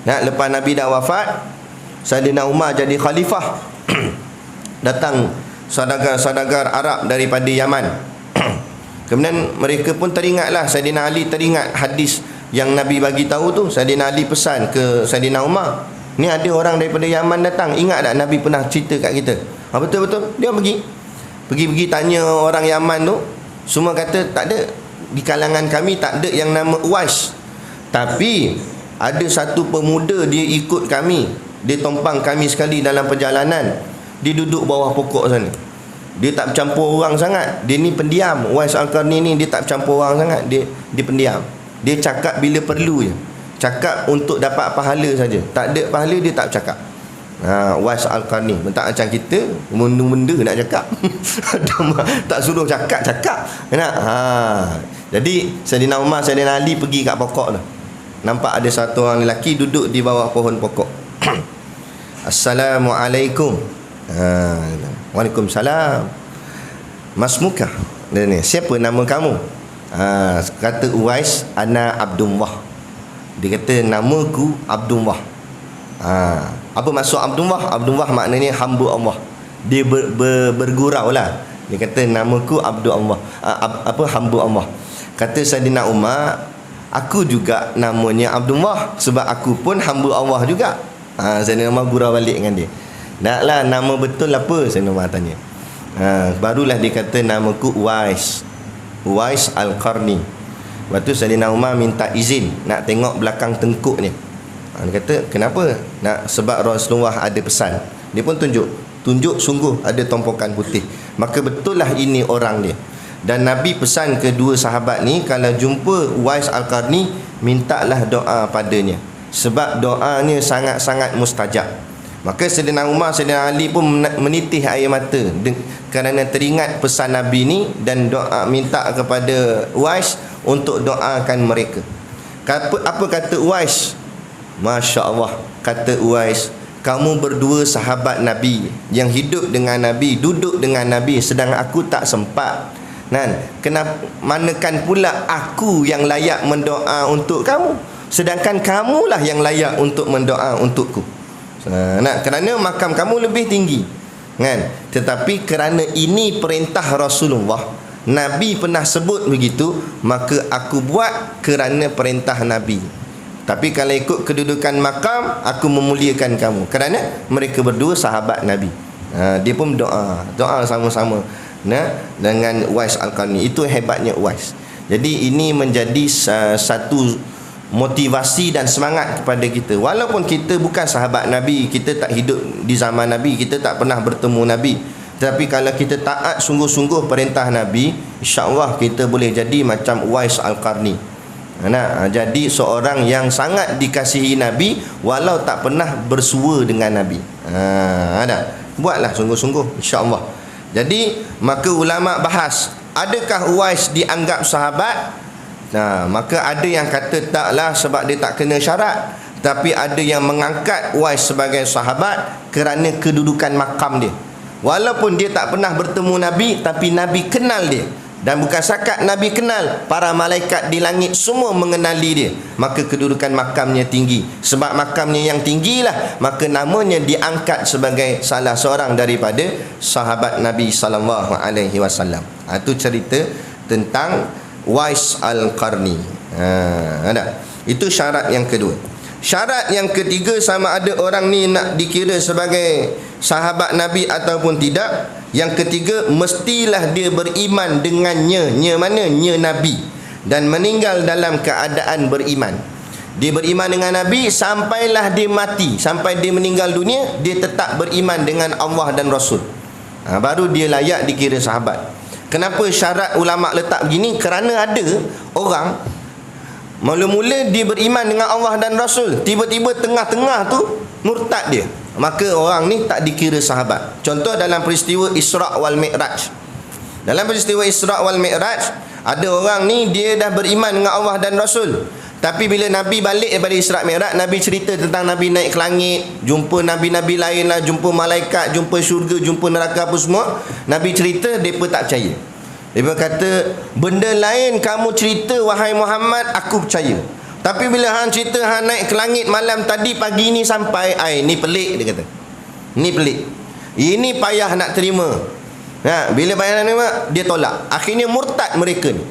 Lepas Nabi dah wafat, Saidina Umar jadi khalifah. Datang saudagar-saudagar Arab daripada Yaman. Kemudian mereka pun teringatlah, Saidina Ali teringat hadis yang Nabi bagi tahu tu. Saidina Ali pesan ke Saidina Umar, ni ada orang daripada Yaman datang, ingat tak Nabi pernah cerita kat kita? Betul-betul. Dia pergi tanya orang Yaman tu, semua kata tak ada, di kalangan kami tak ada yang nama Uwais. Tapi ada satu pemuda dia ikut kami, dia tumpang kami sekali dalam perjalanan. Dia duduk bawah pokok sana, dia tak bercampur orang sangat. Dia ni pendiam. Uwais Al-Qarni ni dia tak bercampur orang sangat. Dia pendiam. Dia cakap bila perlu je, cakap untuk dapat pahala saja. Tak ada pahala dia tak bercakap. Uwais Al-Qarni tak macam kita, benda-benda nak cakap. Tak suruh cakap. Jadi Saidina Umar, Saidina Ali pergi kat pokok tu. Nampak ada satu orang lelaki duduk di bawah pohon pokok. Assalamualaikum. Waalaikumsalam. Masmuka. Ni, siapa nama kamu? Kata Uwais, ana Abdullah. Dia kata, namaku Abdullah. Apa maksud Abdullah? Abdullah maknanya hamba Allah. Dia bergurau lah. Dia kata, namaku Abdullah, hamba Allah. Kata Saidina Umar, aku juga namanya Abdullah, sebab aku pun hamba Allah juga. Saidina Umar gurau balik dengan dia. Naklah nama betul apa? Saidina Umar tanya. Barulah dia kata, namaku Uwais Al-Qarni. Lepas tu Saidina Umar minta izin nak tengok belakang tengkuknya. Dia kata, kenapa? Sebab Rasulullah ada pesan. Dia pun tunjuk sungguh ada tompokan putih. Maka betul lah ini orang dia. Dan Nabi pesan kedua sahabat ni, kalau jumpa Uwais Al-Qarni, mintalah doa padanya, sebab doanya sangat-sangat mustajab. Maka Saidina Umar, Saidina Ali pun menitih air mata kerana teringat pesan Nabi ni, dan doa minta kepada Uwais untuk doakan mereka. Apa kata Uwais? Masya Allah, kata Uwais, kamu berdua sahabat Nabi yang hidup dengan Nabi, duduk dengan Nabi, sedang aku tak sempat. Kenapa manakan pula aku yang layak mendoa untuk kamu, sedangkan kamulah yang layak untuk mendoa untukku. Kerana makam kamu lebih tinggi, tetapi kerana ini perintah Rasulullah, Nabi pernah sebut begitu, maka aku buat kerana perintah Nabi. Tapi kalau ikut kedudukan makam, aku memuliakan kamu kerana mereka berdua sahabat Nabi. Dia pun doa sama-sama dengan Uwais Al-Qarni. Itu hebatnya Uwais. Jadi ini menjadi satu motivasi dan semangat kepada kita. Walaupun kita bukan sahabat Nabi, kita tak hidup di zaman Nabi, kita tak pernah bertemu Nabi, tapi kalau kita taat sungguh-sungguh perintah Nabi, insya-Allah kita boleh jadi macam Uwais Al-Qarni. Jadi seorang yang sangat dikasihi Nabi walau tak pernah bersua dengan Nabi. Buatlah sungguh-sungguh, insya-Allah. Jadi maka ulama bahas, adakah Uwais dianggap sahabat? Nah, maka ada yang kata taklah sebab dia tak kena syarat, tapi ada yang mengangkat Uwais sebagai sahabat kerana kedudukan makam dia. Walaupun dia tak pernah bertemu Nabi, tapi Nabi kenal dia. Dan bukan sakat Nabi kenal, para malaikat di langit semua mengenali dia. Maka kedudukan makamnya tinggi. Sebab makamnya yang tinggilah, maka namanya diangkat sebagai salah seorang daripada sahabat Nabi SAW. Itu cerita tentang Uwais Al-Qarni. Ada. Itu syarat yang kedua. Syarat yang ketiga, sama ada orang ni nak dikira sebagai sahabat Nabi ataupun tidak. Yang ketiga, mestilah dia beriman dengannya. Nya mana? Nya Nabi. Dan meninggal dalam keadaan beriman. Dia beriman dengan Nabi sampailah dia mati. Sampai dia meninggal dunia, dia tetap beriman dengan Allah dan Rasul. Baru dia layak dikira sahabat. Kenapa syarat ulama letak begini? Kerana ada orang mula-mula dia beriman dengan Allah dan Rasul, tiba-tiba tengah-tengah tu murtad dia, maka orang ni tak dikira sahabat. Contoh dalam peristiwa Isra' wal Mi'raj. Dalam peristiwa Isra' wal Mi'raj, ada orang ni dia dah beriman dengan Allah dan Rasul, tapi bila Nabi balik daripada Isra' Mi'raj, Nabi cerita tentang Nabi naik ke langit, jumpa Nabi-Nabi lain lah, jumpa malaikat, jumpa syurga, jumpa neraka, apa semua. Nabi cerita, mereka tak percaya. Dia kata, benda lain kamu cerita wahai Muhammad, aku percaya. Tapi bila hang cerita hang naik ke langit malam tadi, pagi ni sampai, ni pelik, dia kata. Ni pelik. Ini payah nak terima. Bila payah nak terima, dia tolak. Akhirnya murtad mereka ni.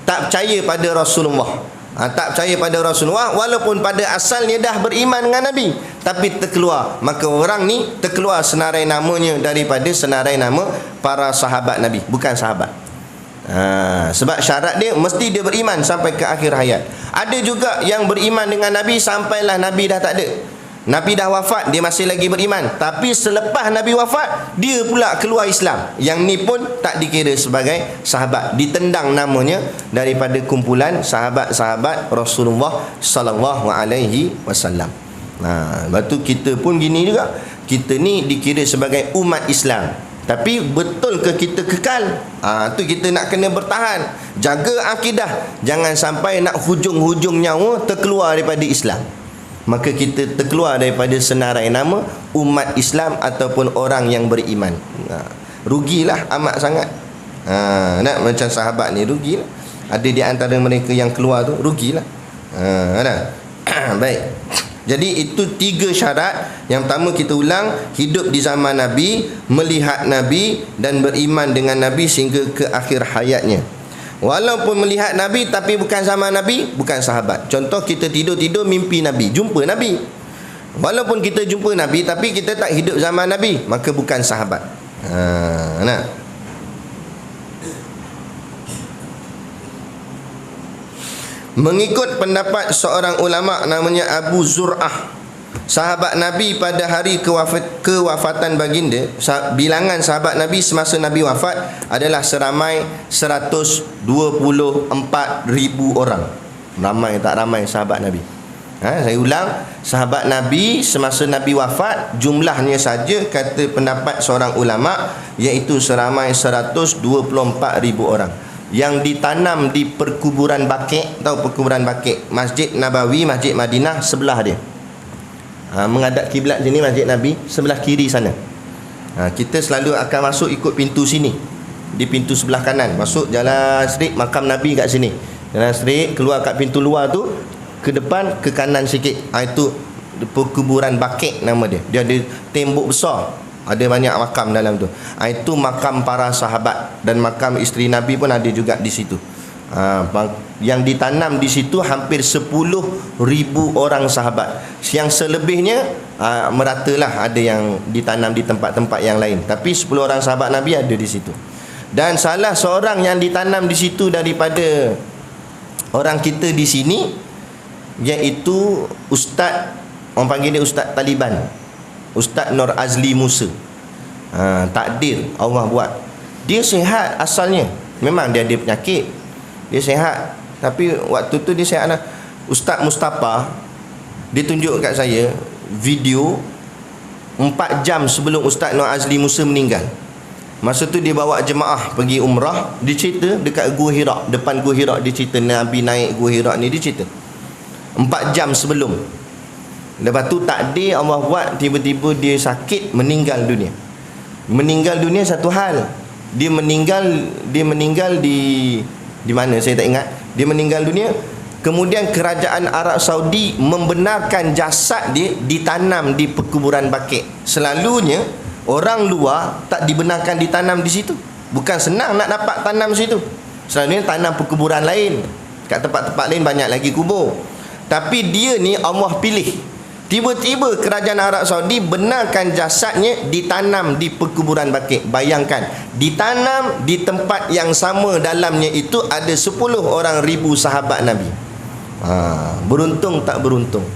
Tak percaya pada Rasulullah. Tak percaya pada Rasulullah, walaupun pada asalnya dah beriman dengan Nabi, tapi terkeluar. Maka orang ni terkeluar senarai namanya daripada senarai nama para sahabat Nabi, bukan sahabat. Sebab syarat dia mesti dia beriman sampai ke akhir hayat. Ada juga yang beriman dengan Nabi sampailah Nabi dah tak ada, Nabi dah wafat, dia masih lagi beriman. Tapi selepas Nabi wafat, dia pula keluar Islam. Yang ni pun tak dikira sebagai sahabat, ditendang namanya daripada kumpulan sahabat-sahabat Rasulullah sallallahu alaihi wasallam. Lepas tu kita pun gini juga. Kita ni dikira sebagai umat Islam, tapi betul ke kita kekal? Tu kita nak kena bertahan, jaga akidah, jangan sampai nak hujung-hujung nyawa terkeluar daripada Islam. Maka kita terkeluar daripada senarai nama umat Islam ataupun orang yang beriman. Rugilah amat sangat. Nak macam sahabat ni rugilah. Ada di antara mereka yang keluar tu rugilah. Baik. Jadi itu 3 syarat. Yang pertama kita ulang, hidup di zaman Nabi, melihat Nabi dan beriman dengan Nabi sehingga ke akhir hayatnya. Walaupun melihat Nabi tapi bukan zaman Nabi, bukan sahabat. Contoh kita tidur-tidur mimpi Nabi, jumpa Nabi. Walaupun kita jumpa Nabi tapi kita tak hidup zaman Nabi, maka bukan sahabat. Mengikut pendapat seorang ulama namanya Abu Zur'ah, sahabat Nabi pada hari kewafatan baginda, bilangan sahabat Nabi semasa Nabi wafat adalah seramai 124,000 orang. Ramai tak ramai sahabat Nabi? Saya ulang, sahabat Nabi semasa Nabi wafat jumlahnya saja, kata pendapat seorang ulama, iaitu seramai 124,000 orang. Yang ditanam di perkuburan Baqi', tahu perkuburan Baqi', Masjid Nabawi, Masjid Madinah sebelah dia. Menghadap kiblat sini Masjid Nabi, sebelah kiri sana. Kita selalu akan masuk ikut pintu sini, di pintu sebelah kanan, masuk jalan straight, makam Nabi kat sini, jalan straight, keluar kat pintu luar tu, ke depan, ke kanan sikit, itu perkuburan Baqi' nama dia. Dia ada tembok besar, ada banyak makam dalam tu. Itu makam para sahabat, dan makam isteri Nabi pun ada juga di situ. Yang ditanam di situ hampir 10,000 orang sahabat. Yang selebihnya meratalah, ada yang ditanam di tempat-tempat yang lain, tapi 10 orang sahabat Nabi ada di situ. Dan salah seorang yang ditanam di situ daripada orang kita di sini, iaitu Ustaz, orang panggil dia Ustaz Taliban, Ustaz Nur Azli Musa. Takdir Allah buat. Dia sihat asalnya, memang dia ada penyakit, dia sihat, tapi waktu tu dia sihat lah. Ustaz Mustafa, dia tunjuk kat saya video 4 jam sebelum Ustaz Nur Azli Musa meninggal. Masa tu dia bawa jemaah pergi umrah. Dia cerita dekat Gua Hira, depan Gua Hira, dia cerita Nabi naik Gua Hira ni. Dia cerita 4 jam sebelum. Lepas tu takdir Allah buat, tiba-tiba dia sakit, meninggal dunia. Meninggal dunia satu hal, dia meninggal di mana saya tak ingat. Dia meninggal dunia, kemudian kerajaan Arab Saudi membenarkan jasad dia ditanam di perkuburan Baqi'. Selalunya orang luar tak dibenarkan ditanam di situ. Bukan senang nak dapat tanam situ. Selalunya tanam perkuburan lain. Kat tempat-tempat lain banyak lagi kubur. Tapi dia ni Allah pilih. Tiba-tiba kerajaan Arab Saudi benarkan jasadnya ditanam di perkuburan Baqi'. Bayangkan, ditanam di tempat yang sama, dalamnya itu ada 10 orang ribu sahabat Nabi. Beruntung tak beruntung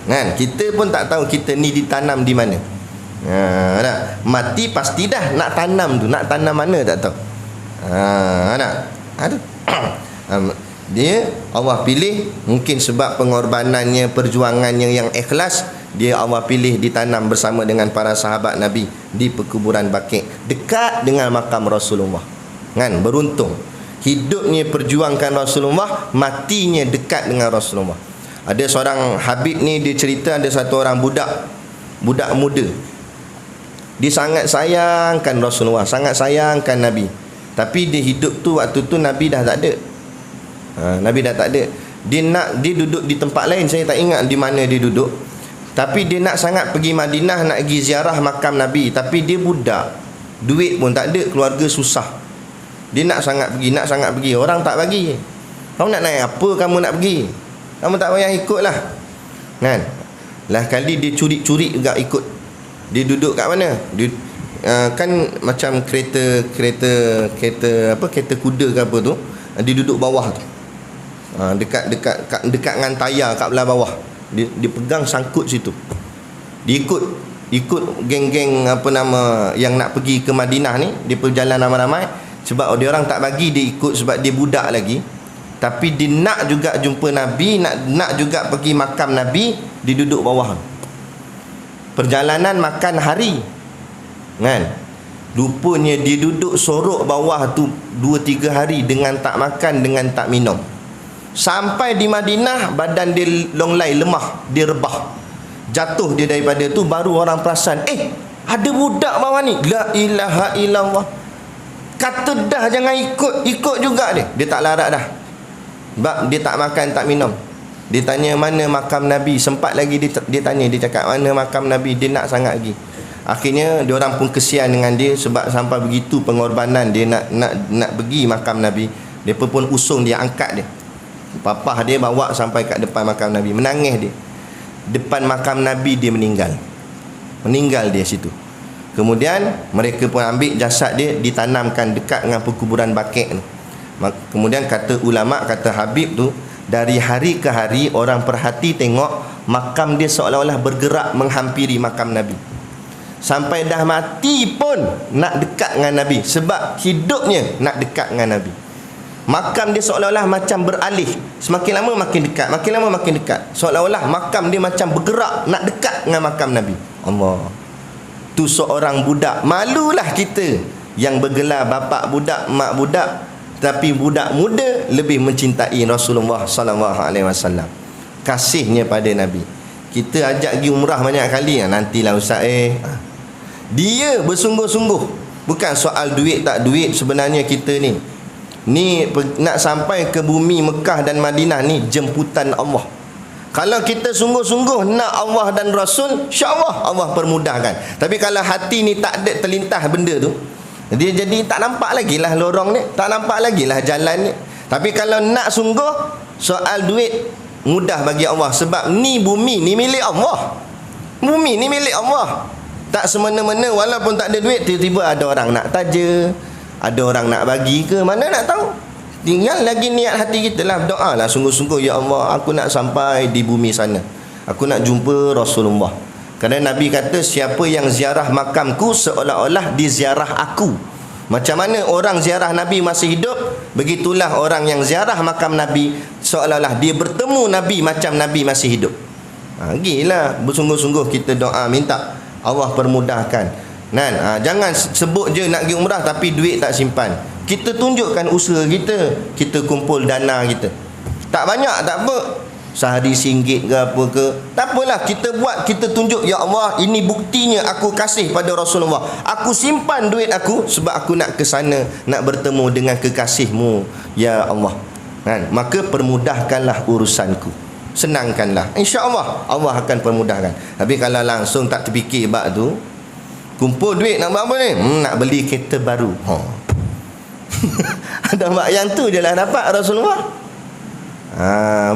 kan? Kita pun tak tahu kita ni ditanam di mana. Mati pasti dah, nak tanam tu, nak tanam mana tak tahu. Dia Allah pilih, mungkin sebab pengorbanannya, perjuangannya yang ikhlas, dia Allah pilih ditanam bersama dengan para sahabat Nabi di perkuburan Baqi', dekat dengan makam Rasulullah. Kan, beruntung. Hidupnya perjuangkan Rasulullah, matinya dekat dengan Rasulullah. Ada seorang Habib ni, dia cerita ada satu orang budak muda. Dia sangat sayangkan Rasulullah, sangat sayangkan Nabi. Tapi dia hidup tu, waktu tu Nabi dah tak ada. Nabi dah tak ada. Dia duduk di tempat lain, saya tak ingat di mana dia duduk. Tapi dia nak sangat pergi Madinah, nak pergi ziarah makam Nabi. Tapi dia budak, duit pun tak ada, keluarga susah. Dia nak sangat pergi, orang tak bagi. Kamu nak naik apa, kamu nak pergi, kamu tak payah ikut lah kan. Lah kali dia curi-curi juga ikut. Dia duduk kat mana? Dia kan macam kereta kuda ke apa tu, dia duduk bawah tu. Dekat dengan tayar kat belah bawah. Dia pegang sangkut situ. Dia ikut geng-geng yang nak pergi ke Madinah ni. Dia berjalan ramai-ramai. Sebab dia orang tak bagi dia ikut, sebab dia budak lagi. Tapi dia nak juga jumpa Nabi, nak juga pergi makam Nabi. Dia duduk bawah. Perjalanan makan hari kan. Rupanya dia duduk sorok bawah tu 2-3 hari dengan tak makan, dengan tak minum. Sampai di Madinah, badan dia longlai, lemah, dia rebah. Jatuh dia daripada tu, baru orang perasan, ada budak bawah ni. La ilaha illallah. Kata dah jangan ikut juga dia. Dia tak larat dah. Sebab dia tak makan, tak minum. Dia tanya mana makam Nabi. Sempat lagi dia tanya, dia cakap mana makam Nabi. Dia nak sangat lagi. Akhirnya diorang pun kesian dengan dia, sebab sampai begitu pengorbanan dia nak pergi makam Nabi. Dia pun usung dia, angkat dia. Papah dia bawa sampai kat depan makam Nabi. Menangis dia. Depan makam Nabi dia meninggal dia situ. Kemudian mereka pun ambil jasad dia, ditanamkan dekat dengan perkuburan Baqi' ni. Kemudian kata ulama, kata Habib tu, dari hari ke hari orang perhati tengok makam dia seolah-olah bergerak menghampiri makam Nabi. Sampai dah mati pun nak dekat dengan Nabi, sebab hidupnya nak dekat dengan Nabi. Makam dia seolah-olah macam beralih, semakin lama makin dekat, makin lama makin dekat. Seolah-olah makam dia macam bergerak nak dekat dengan makam Nabi. Allah. Tu seorang budak. Malulah kita yang bergelar bapak budak, mak budak, tapi budak muda lebih mencintai Rasulullah sallallahu alaihi wasallam. Kasihnya pada Nabi. Kita ajak pergi umrah banyak kali, nantilah ustaz dia bersungguh-sungguh. Bukan soal duit tak duit sebenarnya kita ni. Ni nak sampai ke bumi Mekah dan Madinah ni jemputan Allah. Kalau kita sungguh-sungguh nak Allah dan Rasul, insya-Allah Allah permudahkan. Tapi kalau hati ni tak ada terlintas benda tu, dia jadi tak nampak lagi lah lorong ni, tak nampak lagi lah jalan ni. Tapi kalau nak sungguh, soal duit mudah bagi Allah. Sebab ni bumi ni milik Allah. Bumi ni milik Allah. Tak semena-mena, walaupun tak ada duit, tiba-tiba ada orang nak taja, ada orang nak bagi ke, mana nak tahu. Tinggal lagi niat hati kita lah, berdoa lah sungguh-sungguh, ya Allah, aku nak sampai di bumi sana, aku nak jumpa Rasulullah. Kerana Nabi kata, siapa yang ziarah makamku seolah-olah diziarah aku. Macam mana orang ziarah Nabi masih hidup, begitulah orang yang ziarah makam Nabi seolah-olah dia bertemu Nabi macam Nabi masih hidup. Gila, bersungguh-sungguh kita doa, minta Allah permudahkan. Jangan sebut je nak pergi umrah tapi duit tak simpan. Kita tunjukkan usaha kita, kita kumpul dana kita. Tak banyak tak apa, sehari RM1 ke apa ke, tak apalah, kita buat, kita tunjuk, ya Allah, ini buktinya aku kasih pada Rasulullah. Aku simpan duit aku sebab aku nak ke sana, nak bertemu dengan kekasihmu, ya Allah. Maka permudahkanlah urusanku, senangkanlah, insya-Allah Allah akan permudahkan. Tapi kalau langsung tak terfikir bab tu, kumpul duit nak buat apa ni? Nak beli kereta baru. Ada bab yang tu je lah dapat Rasulullah.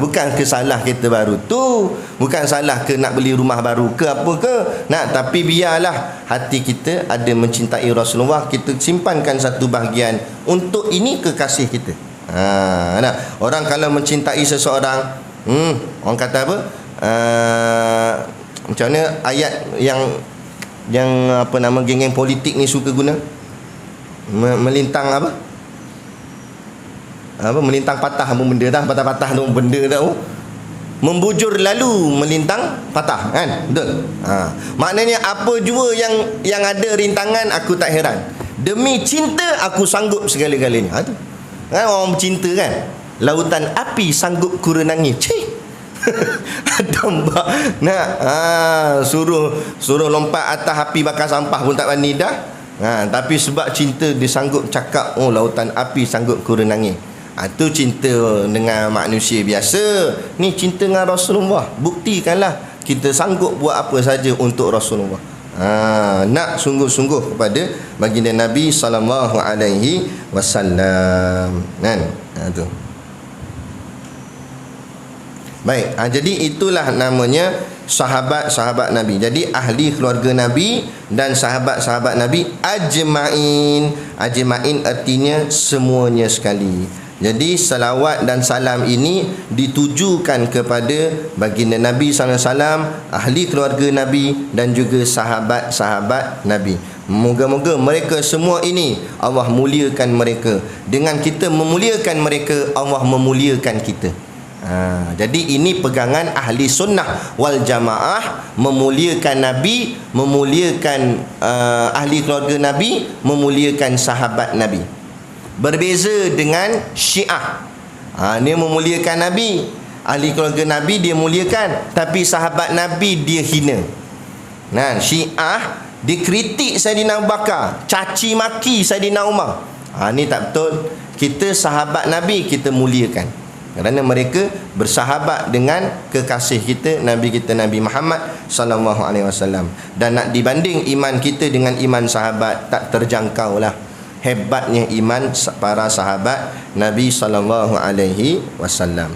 Bukan ke salah kereta baru tu, bukan salah ke nak beli rumah baru ke apa ke, tapi biarlah hati kita ada mencintai Rasulullah, kita simpankan satu bahagian untuk ini kekasih kita. Orang kalau mencintai seseorang, orang kata apa, macam mana ayat yang apa nama geng-geng politik ni suka guna, melintang apa melintang patah apa benda dah, patah-patah tu benda dah, membujur lalu melintang patah, kan? Betul. Maknanya apa jua yang ada rintangan, aku tak heran. Demi cinta aku sanggup segala-galanya. Tu kan orang bercinta kan, lautan api sanggup ku renangi. Ada mbak nak suruh lompat atas api bakar sampah pun tak berani dah. Tapi sebab cinta dia sanggup cakap, oh lautan api sanggup ku renangi. Itu cinta dengan manusia biasa. Ni cinta dengan Rasulullah. Buktikanlah kita sanggup buat apa saja untuk Rasulullah. Nak sungguh-sungguh kepada baginda Nabi sallallahu alaihi wasallam. Kan? Tu. Baik, jadi itulah namanya sahabat-sahabat Nabi. Jadi ahli keluarga Nabi dan sahabat-sahabat Nabi ajma'in. Ajma'in artinya semuanya sekali. Jadi salawat dan salam ini ditujukan kepada baginda Nabi SAW, ahli keluarga Nabi dan juga sahabat-sahabat Nabi. Moga-moga mereka semua ini Allah muliakan mereka. Dengan kita memuliakan mereka, Allah memuliakan kita. Jadi ini pegangan ahli sunnah wal jamaah, memuliakan Nabi, memuliakan ahli keluarga Nabi, memuliakan sahabat Nabi. Berbeza dengan Syiah. Dia memuliakan Nabi, ahli keluarga Nabi dia muliakan, tapi sahabat Nabi dia hina. Syiah dia kritik Saidina Abu Bakar, caci maki Saidina Umar. Ni tak betul. Kita sahabat Nabi kita muliakan, kerana mereka bersahabat dengan kekasih kita, Nabi kita Nabi Muhammad sallallahu alaihi wasallam. Dan nak dibanding iman kita dengan iman sahabat, tak terjangkau lah hebatnya iman para sahabat Nabi sallallahu alaihi wasallam.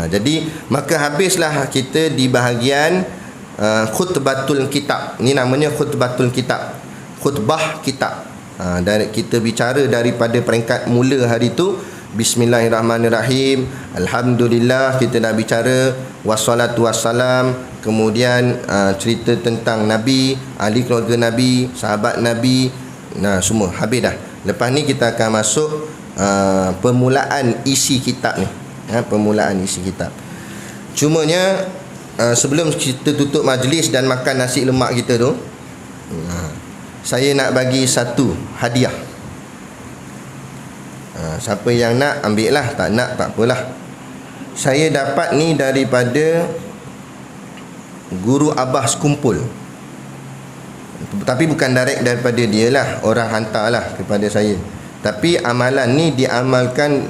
Jadi maka habislah kita di bahagian khutbatul kitab. Ni namanya khutbatul kitab, khutbah kitab. Dari kita bicara daripada peringkat mula hari tu, bismillahirrahmanirrahim, alhamdulillah, kita dah bicara wassalatu wassalam, kemudian cerita tentang Nabi, ahli keluarga Nabi, sahabat Nabi, semua habis dah. Lepas ni kita akan masuk permulaan isi kitab ni, permulaan isi kitab. Cumanya sebelum kita tutup majlis dan makan nasi lemak kita tu, saya nak bagi satu hadiah. Siapa yang nak ambil lah, tak nak tak apalah. Saya dapat ni daripada Guru Abbas Kumpul, tapi bukan direct daripada dia lah, orang hantar lah kepada saya. Tapi amalan ni diamalkan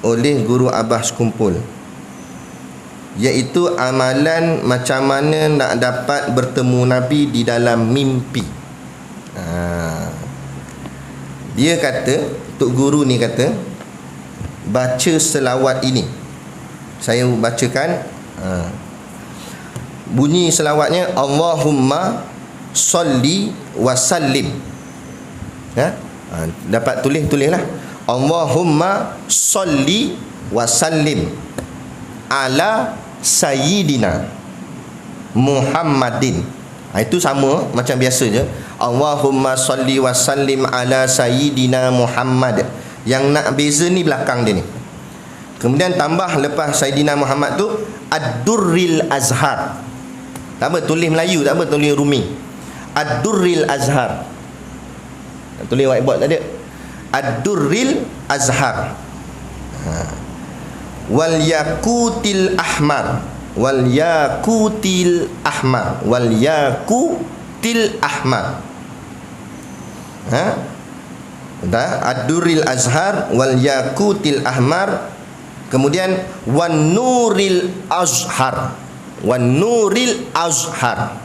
oleh Guru Abbas Kumpul, iaitu amalan macam mana nak dapat bertemu Nabi di dalam mimpi. Dia kata, Tok Guru ni kata, baca selawat ini. Saya bacakan. Bunyi selawatnya, Allahumma salli wa sallim. Dapat tulislah. Allahumma salli wa sallim ala sayyidina Muhammadin. Itu sama macam biasa je. Allahumma salli wa sallim ala sayyidina Muhammad. Yang nak beza ni belakang dia ni. Kemudian tambah lepas Sayyidina Muhammad tu Ad-Durril Azhar. Tak apa tulis Melayu, tak apa tulis Rumi. Ad-Durril Azhar. Tulis whiteboard tadi. Ad-durril azhar. Wal yaqutil ahmar. Wal yaqutil ahmar. Wal yaqutil ahmar. Ad-durril azhar wal yaqutil ahmar. Kemudian wan nuril azhar. Wan nuril azhar.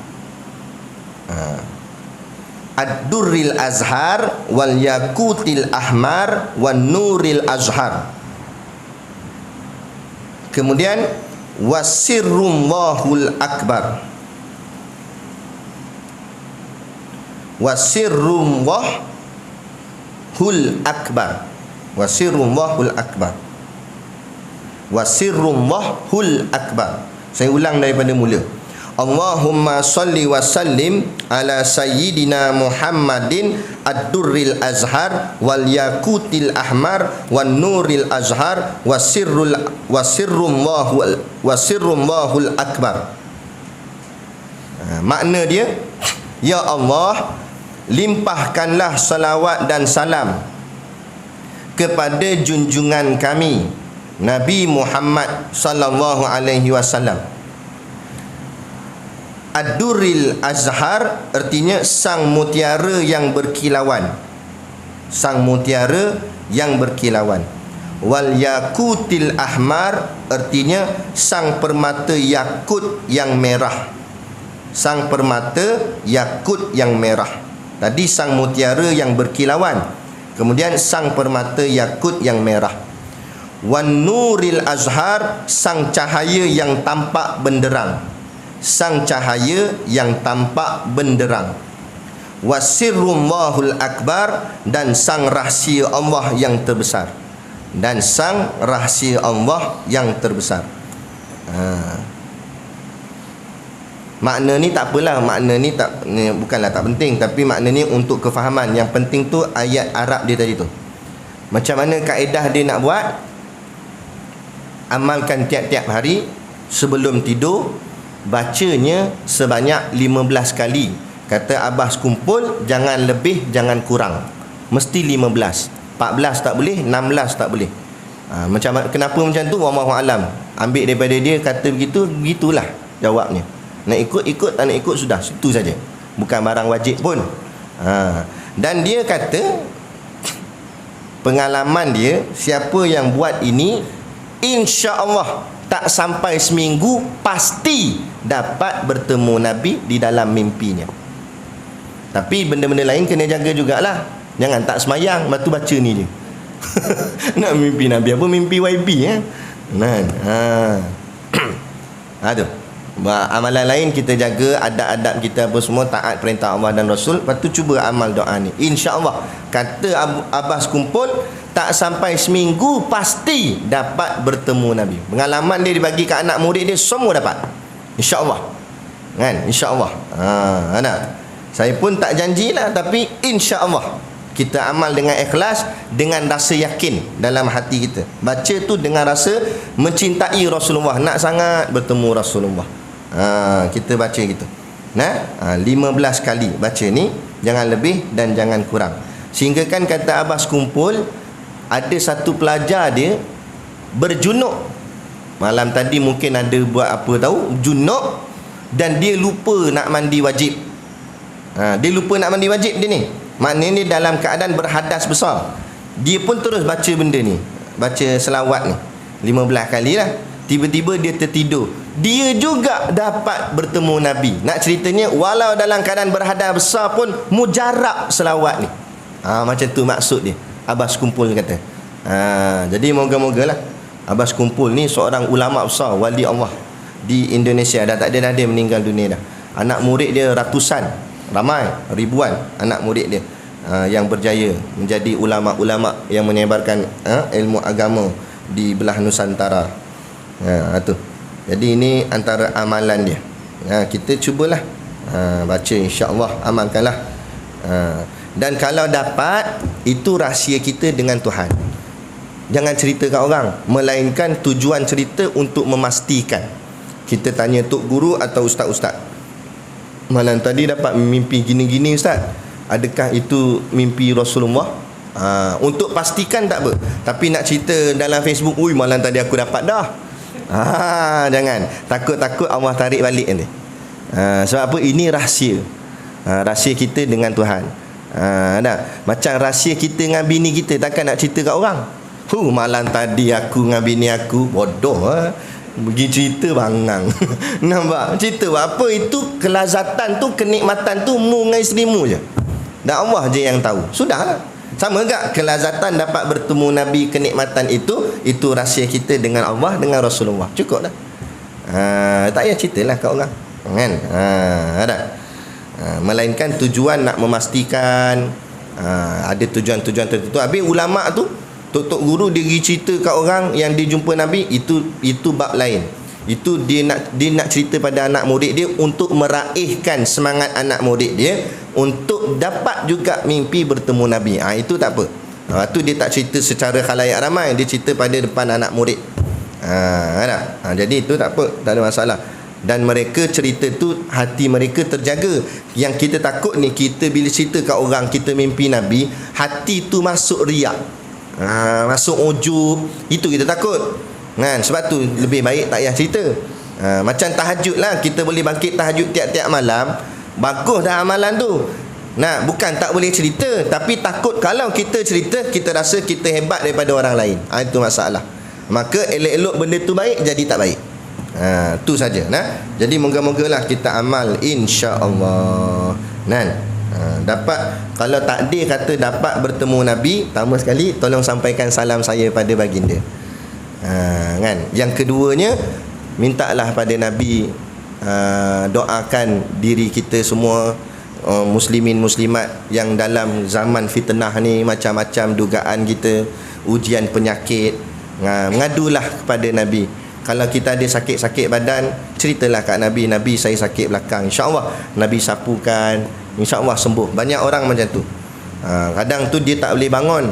Ad-durril azhar wal yaqutil ahmar wan nuril azhar. Kemudian wasirrullahul akbar. Wasirrullahul akbar. Wasirrullahul akbar. Wasirrullahul akbar. Saya ulang daripada mula. Allahumma salli wa sallim ala sayyidina Muhammadin ad-durril azhar wal yaqutil ahmar wan nuril azhar wasirrullahul akbar. Makna dia, ya Allah, limpahkanlah salawat dan salam kepada junjungan kami Nabi Muhammad sallallahu alaihi wasallam. Ad-durril azhar artinya sang mutiara yang berkilauan. Sang mutiara yang berkilauan. Wal yaqutil ahmar artinya sang permata yakut yang merah. Sang permata yakut yang merah. Tadi sang mutiara yang berkilauan. Kemudian sang permata yakut yang merah. Wan nuril azhar, sang cahaya yang tampak benderang. Sang cahaya yang tampak benderang. Wasirrullahul akbar, dan sang rahsia Allah yang terbesar. Dan sang rahsia Allah yang terbesar. Makna ni tak apalah, makna ni bukanlah tak penting, tapi makna ni untuk kefahaman. Yang penting tu ayat Arab dia tadi tu. Macam mana kaedah dia nak buat? Amalkan tiap-tiap hari sebelum tidur, bacanya sebanyak 15 kali. Kata Abbas kumpul, jangan lebih, jangan kurang. Mesti 15. 14 tak boleh, 16 tak boleh. Kenapa macam tu? Wallahu alam. Ambil daripada dia kata begitu, begitulah jawabnya. Nak ikut, tak nak ikut sudah, situ saja. Bukan barang wajib pun. Dan dia kata, pengalaman dia, siapa yang buat ini, insya-Allah tak sampai seminggu pasti dapat bertemu Nabi di dalam mimpinya. Tapi benda-benda lain kena jaga jugalah. Jangan tak semayang, lepas tu baca ni je. Nak mimpi Nabi apa? Mimpi YB Aduh. Amalan lain kita jaga, adab-adab kita apa semua, taat perintah Allah dan Rasul. Lepas tu cuba amal doa ni, insya-Allah. Kata Abbas kumpul, tak sampai seminggu pasti dapat bertemu Nabi. Pengalaman dia dibagi ke anak murid dia, semua dapat, insya-Allah. Kan? Insya-Allah. Saya pun tak janjilah, tapi insya-Allah kita amal dengan ikhlas, dengan rasa yakin dalam hati kita. Baca tu dengan rasa mencintai Rasulullah, nak sangat bertemu Rasulullah. Kita baca gitu. 15 kali baca ni, jangan lebih dan jangan kurang. Sehingga kan kata Abbas kumpul, ada satu pelajar dia berjunuk. Malam tadi mungkin ada buat apa tahu, junuk, dan dia lupa nak mandi wajib. Dia lupa nak mandi wajib dia ni. Maknanya dia dalam keadaan berhadas besar. Dia pun terus baca benda ni, baca selawat ni 15 kali lah. Tiba-tiba dia tertidur. Dia juga dapat bertemu Nabi. Nak ceritanya, walau dalam keadaan berhadas besar pun mujarab selawat ni. Macam tu maksud dia. Abbas kumpul kata. Jadi moga-mogalah Abbas kumpul ni seorang ulama besar, wali Allah di Indonesia. Dah tak ada dah, dia meninggal dunia dah. Anak murid dia ratusan, ramai, ribuan anak murid dia yang berjaya menjadi ulama-ulama yang menyebarkan ilmu agama di belah Nusantara. Tu. Jadi ini antara amalan dia. Kita cubalah baca, insya-Allah amalkanlah. Dan kalau dapat, itu rahsia kita dengan Tuhan. Jangan cerita kat orang, melainkan tujuan cerita untuk memastikan. Kita tanya tok guru atau ustaz-ustaz, malam tadi dapat mimpi gini-gini ustaz. Adakah itu mimpi Rasulullah? Untuk pastikan tak apa. Tapi nak cerita dalam Facebook, ui malam tadi aku dapat dah. Jangan. Takut-takut Allah tarik balik nanti. Sebab apa? Ini rahsia. Rahsia kita dengan Tuhan. Macam rahsia kita dengan bini kita, takkan nak cerita kat orang. Malam tadi aku dengan bini aku bodoh. Pergi cerita bangang. Nampak? Cerita apa? Itu kelazatan tu, kenikmatan tu mu dengan isterimu je. Dan Allah je yang tahu. Sudahlah. Sama tak kelazatan dapat bertemu Nabi, kenikmatan itu rahsia kita dengan Allah, dengan Rasulullah. Cukup dah. Tak payah ceritalah kat orang. Kan? Ada. Melainkan tujuan nak memastikan ada tujuan-tujuan tertentu. Habis ulama tu, tok guru dia pergi cerita kat orang yang dia jumpa Nabi, itu bab lain. Itu dia nak cerita pada anak murid dia untuk meraihkan semangat anak murid dia untuk dapat juga mimpi bertemu Nabi. Itu tak apa. Tu dia tak cerita secara khalayak ramai, dia cerita pada depan anak murid. Jadi itu tak apa, tak ada masalah. Dan mereka cerita tu hati mereka terjaga. Yang kita takut ni, kita bila cerita kat orang kita mimpi Nabi, hati tu masuk riak, masuk ujub. Itu kita takut. Sebab tu lebih baik tak payah cerita. Macam tahajud lah, kita boleh bangkit tahajud tiap-tiap malam. Bagus dah amalan tu. Bukan tak boleh cerita, tapi takut kalau kita cerita, kita rasa kita hebat daripada orang lain. Itu masalah. Maka elok-elok benda tu baik, jadi tak baik. Tu saja. Jadi moga-moga lah kita amal, insya-Allah. Dapat, kalau takdir kata dapat bertemu Nabi, pertama sekali tolong sampaikan salam saya pada baginda. Yang keduanya, mintalah pada Nabi doakan diri kita semua, muslimin muslimat yang dalam zaman fitnah ni, macam-macam dugaan kita, ujian penyakit, mengadulah kepada Nabi. Kalau kita ada sakit-sakit badan, ceritalah kat Nabi, Nabi saya sakit belakang, insya-Allah Nabi sapukan, insya-Allah sembuh. Banyak orang macam tu. Kadang tu dia tak boleh bangun,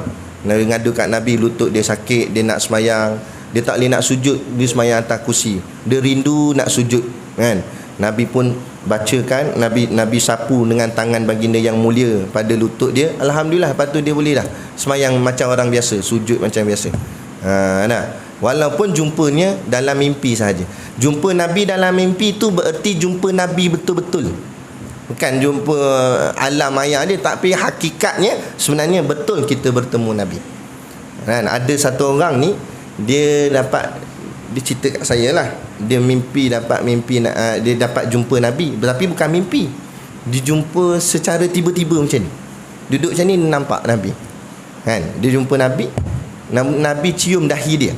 ngadu kat Nabi, lutut dia sakit, dia nak semayang, dia tak boleh nak sujud, dia semayang atas kursi, dia rindu nak sujud, kan? Nabi pun bacakan, Nabi sapu dengan tangan baginda yang mulia pada lutut dia. Alhamdulillah, lepas tu dia boleh dah semayang macam orang biasa, sujud macam biasa. Walaupun jumpanya dalam mimpi sahaja. Jumpa Nabi dalam mimpi tu bererti jumpa Nabi betul-betul, bukan jumpa alam maya dia, tapi hakikatnya sebenarnya betul kita bertemu Nabi. Ada satu orang ni, dia cerita kat saya lah, dia dia dapat jumpa Nabi, tapi bukan mimpi, dia jumpa secara tiba-tiba macam ni, duduk macam ni nampak Nabi, dia jumpa Nabi, Nabi cium dahi dia.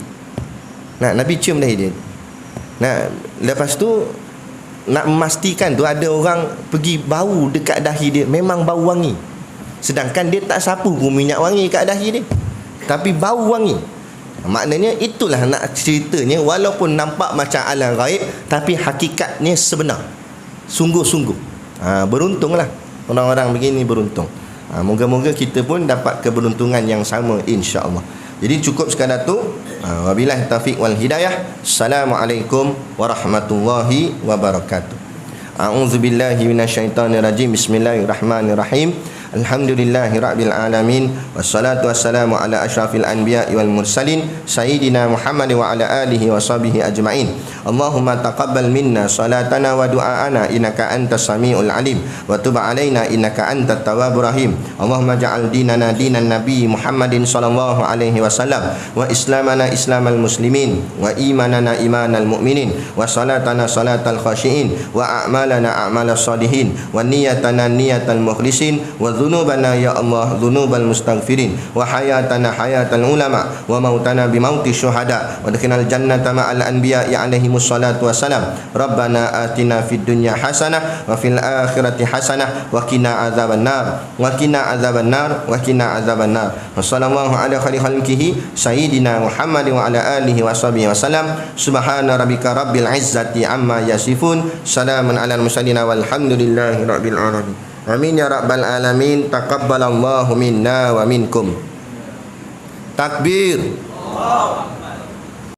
Nabi cium dahi dia. Lepas tu nak memastikan tu, ada orang pergi bau dekat dahi dia, memang bau wangi, sedangkan dia tak sapu pun minyak wangi kat dahi dia, tapi bau wangi. Maknanya itulah nak ceritanya, walaupun nampak macam alam gaib, tapi hakikatnya sebenar, sungguh-sungguh. Beruntunglah orang-orang begini, beruntung. Moga-moga kita pun dapat keberuntungan yang sama, insya-Allah. Jadi cukup sekadar tu. Wabillahi taufiq wal hidayah. Assalamualaikum warahmatullahi wabarakatuh. A'udzubillahi minasyaitonirrajim. Bismillahirrahmanirrahim. Alhamdulillahi rabbil alamin, wassalatu wassalamu ala asyrafil anbiya'i wal mursalin sayyidina Muhammad wa ala alihi wa sahbihi ajma'in. Allahumma taqabbal minna salatana wa du'aana innaka antas samiul alim wa tub alaina innaka antat tawwabur rahim. Allahumma ja'al dinana dinan nabi Muhammadin sallallahu alaihi wasallam, wa islamana islamal muslimin, wa imanana imanal mu'minin, wa salatana salatal khashiin, wa a'malana a'malas salihin, wa niyatana niyatal mukhlisin, wa dhunubana ya Allah dhunubal mustaghfirin, wa hayatana hayatal ulama, wa mautana bimauti syuhada, wa dakhinal jannata ma'al anbiya alaihi wassalatu wassalam. Rabbana atina fid dunya hasanah wa fil akhirati hasanah wa qina adzabannar, wa qina adzabannar, wa qina adzabannar. Wassallallahu ala khairi khalqihi sayyidina Muhammad wa ala alihi washabihi wasallam. Subhana rabbika rabbil izzati amma yasifun, salamun alal mursalin walhamdulillahi rabbil alamin. Amin ya rabbal alamin. Taqabbalallahu minna wa minkum. Takbir.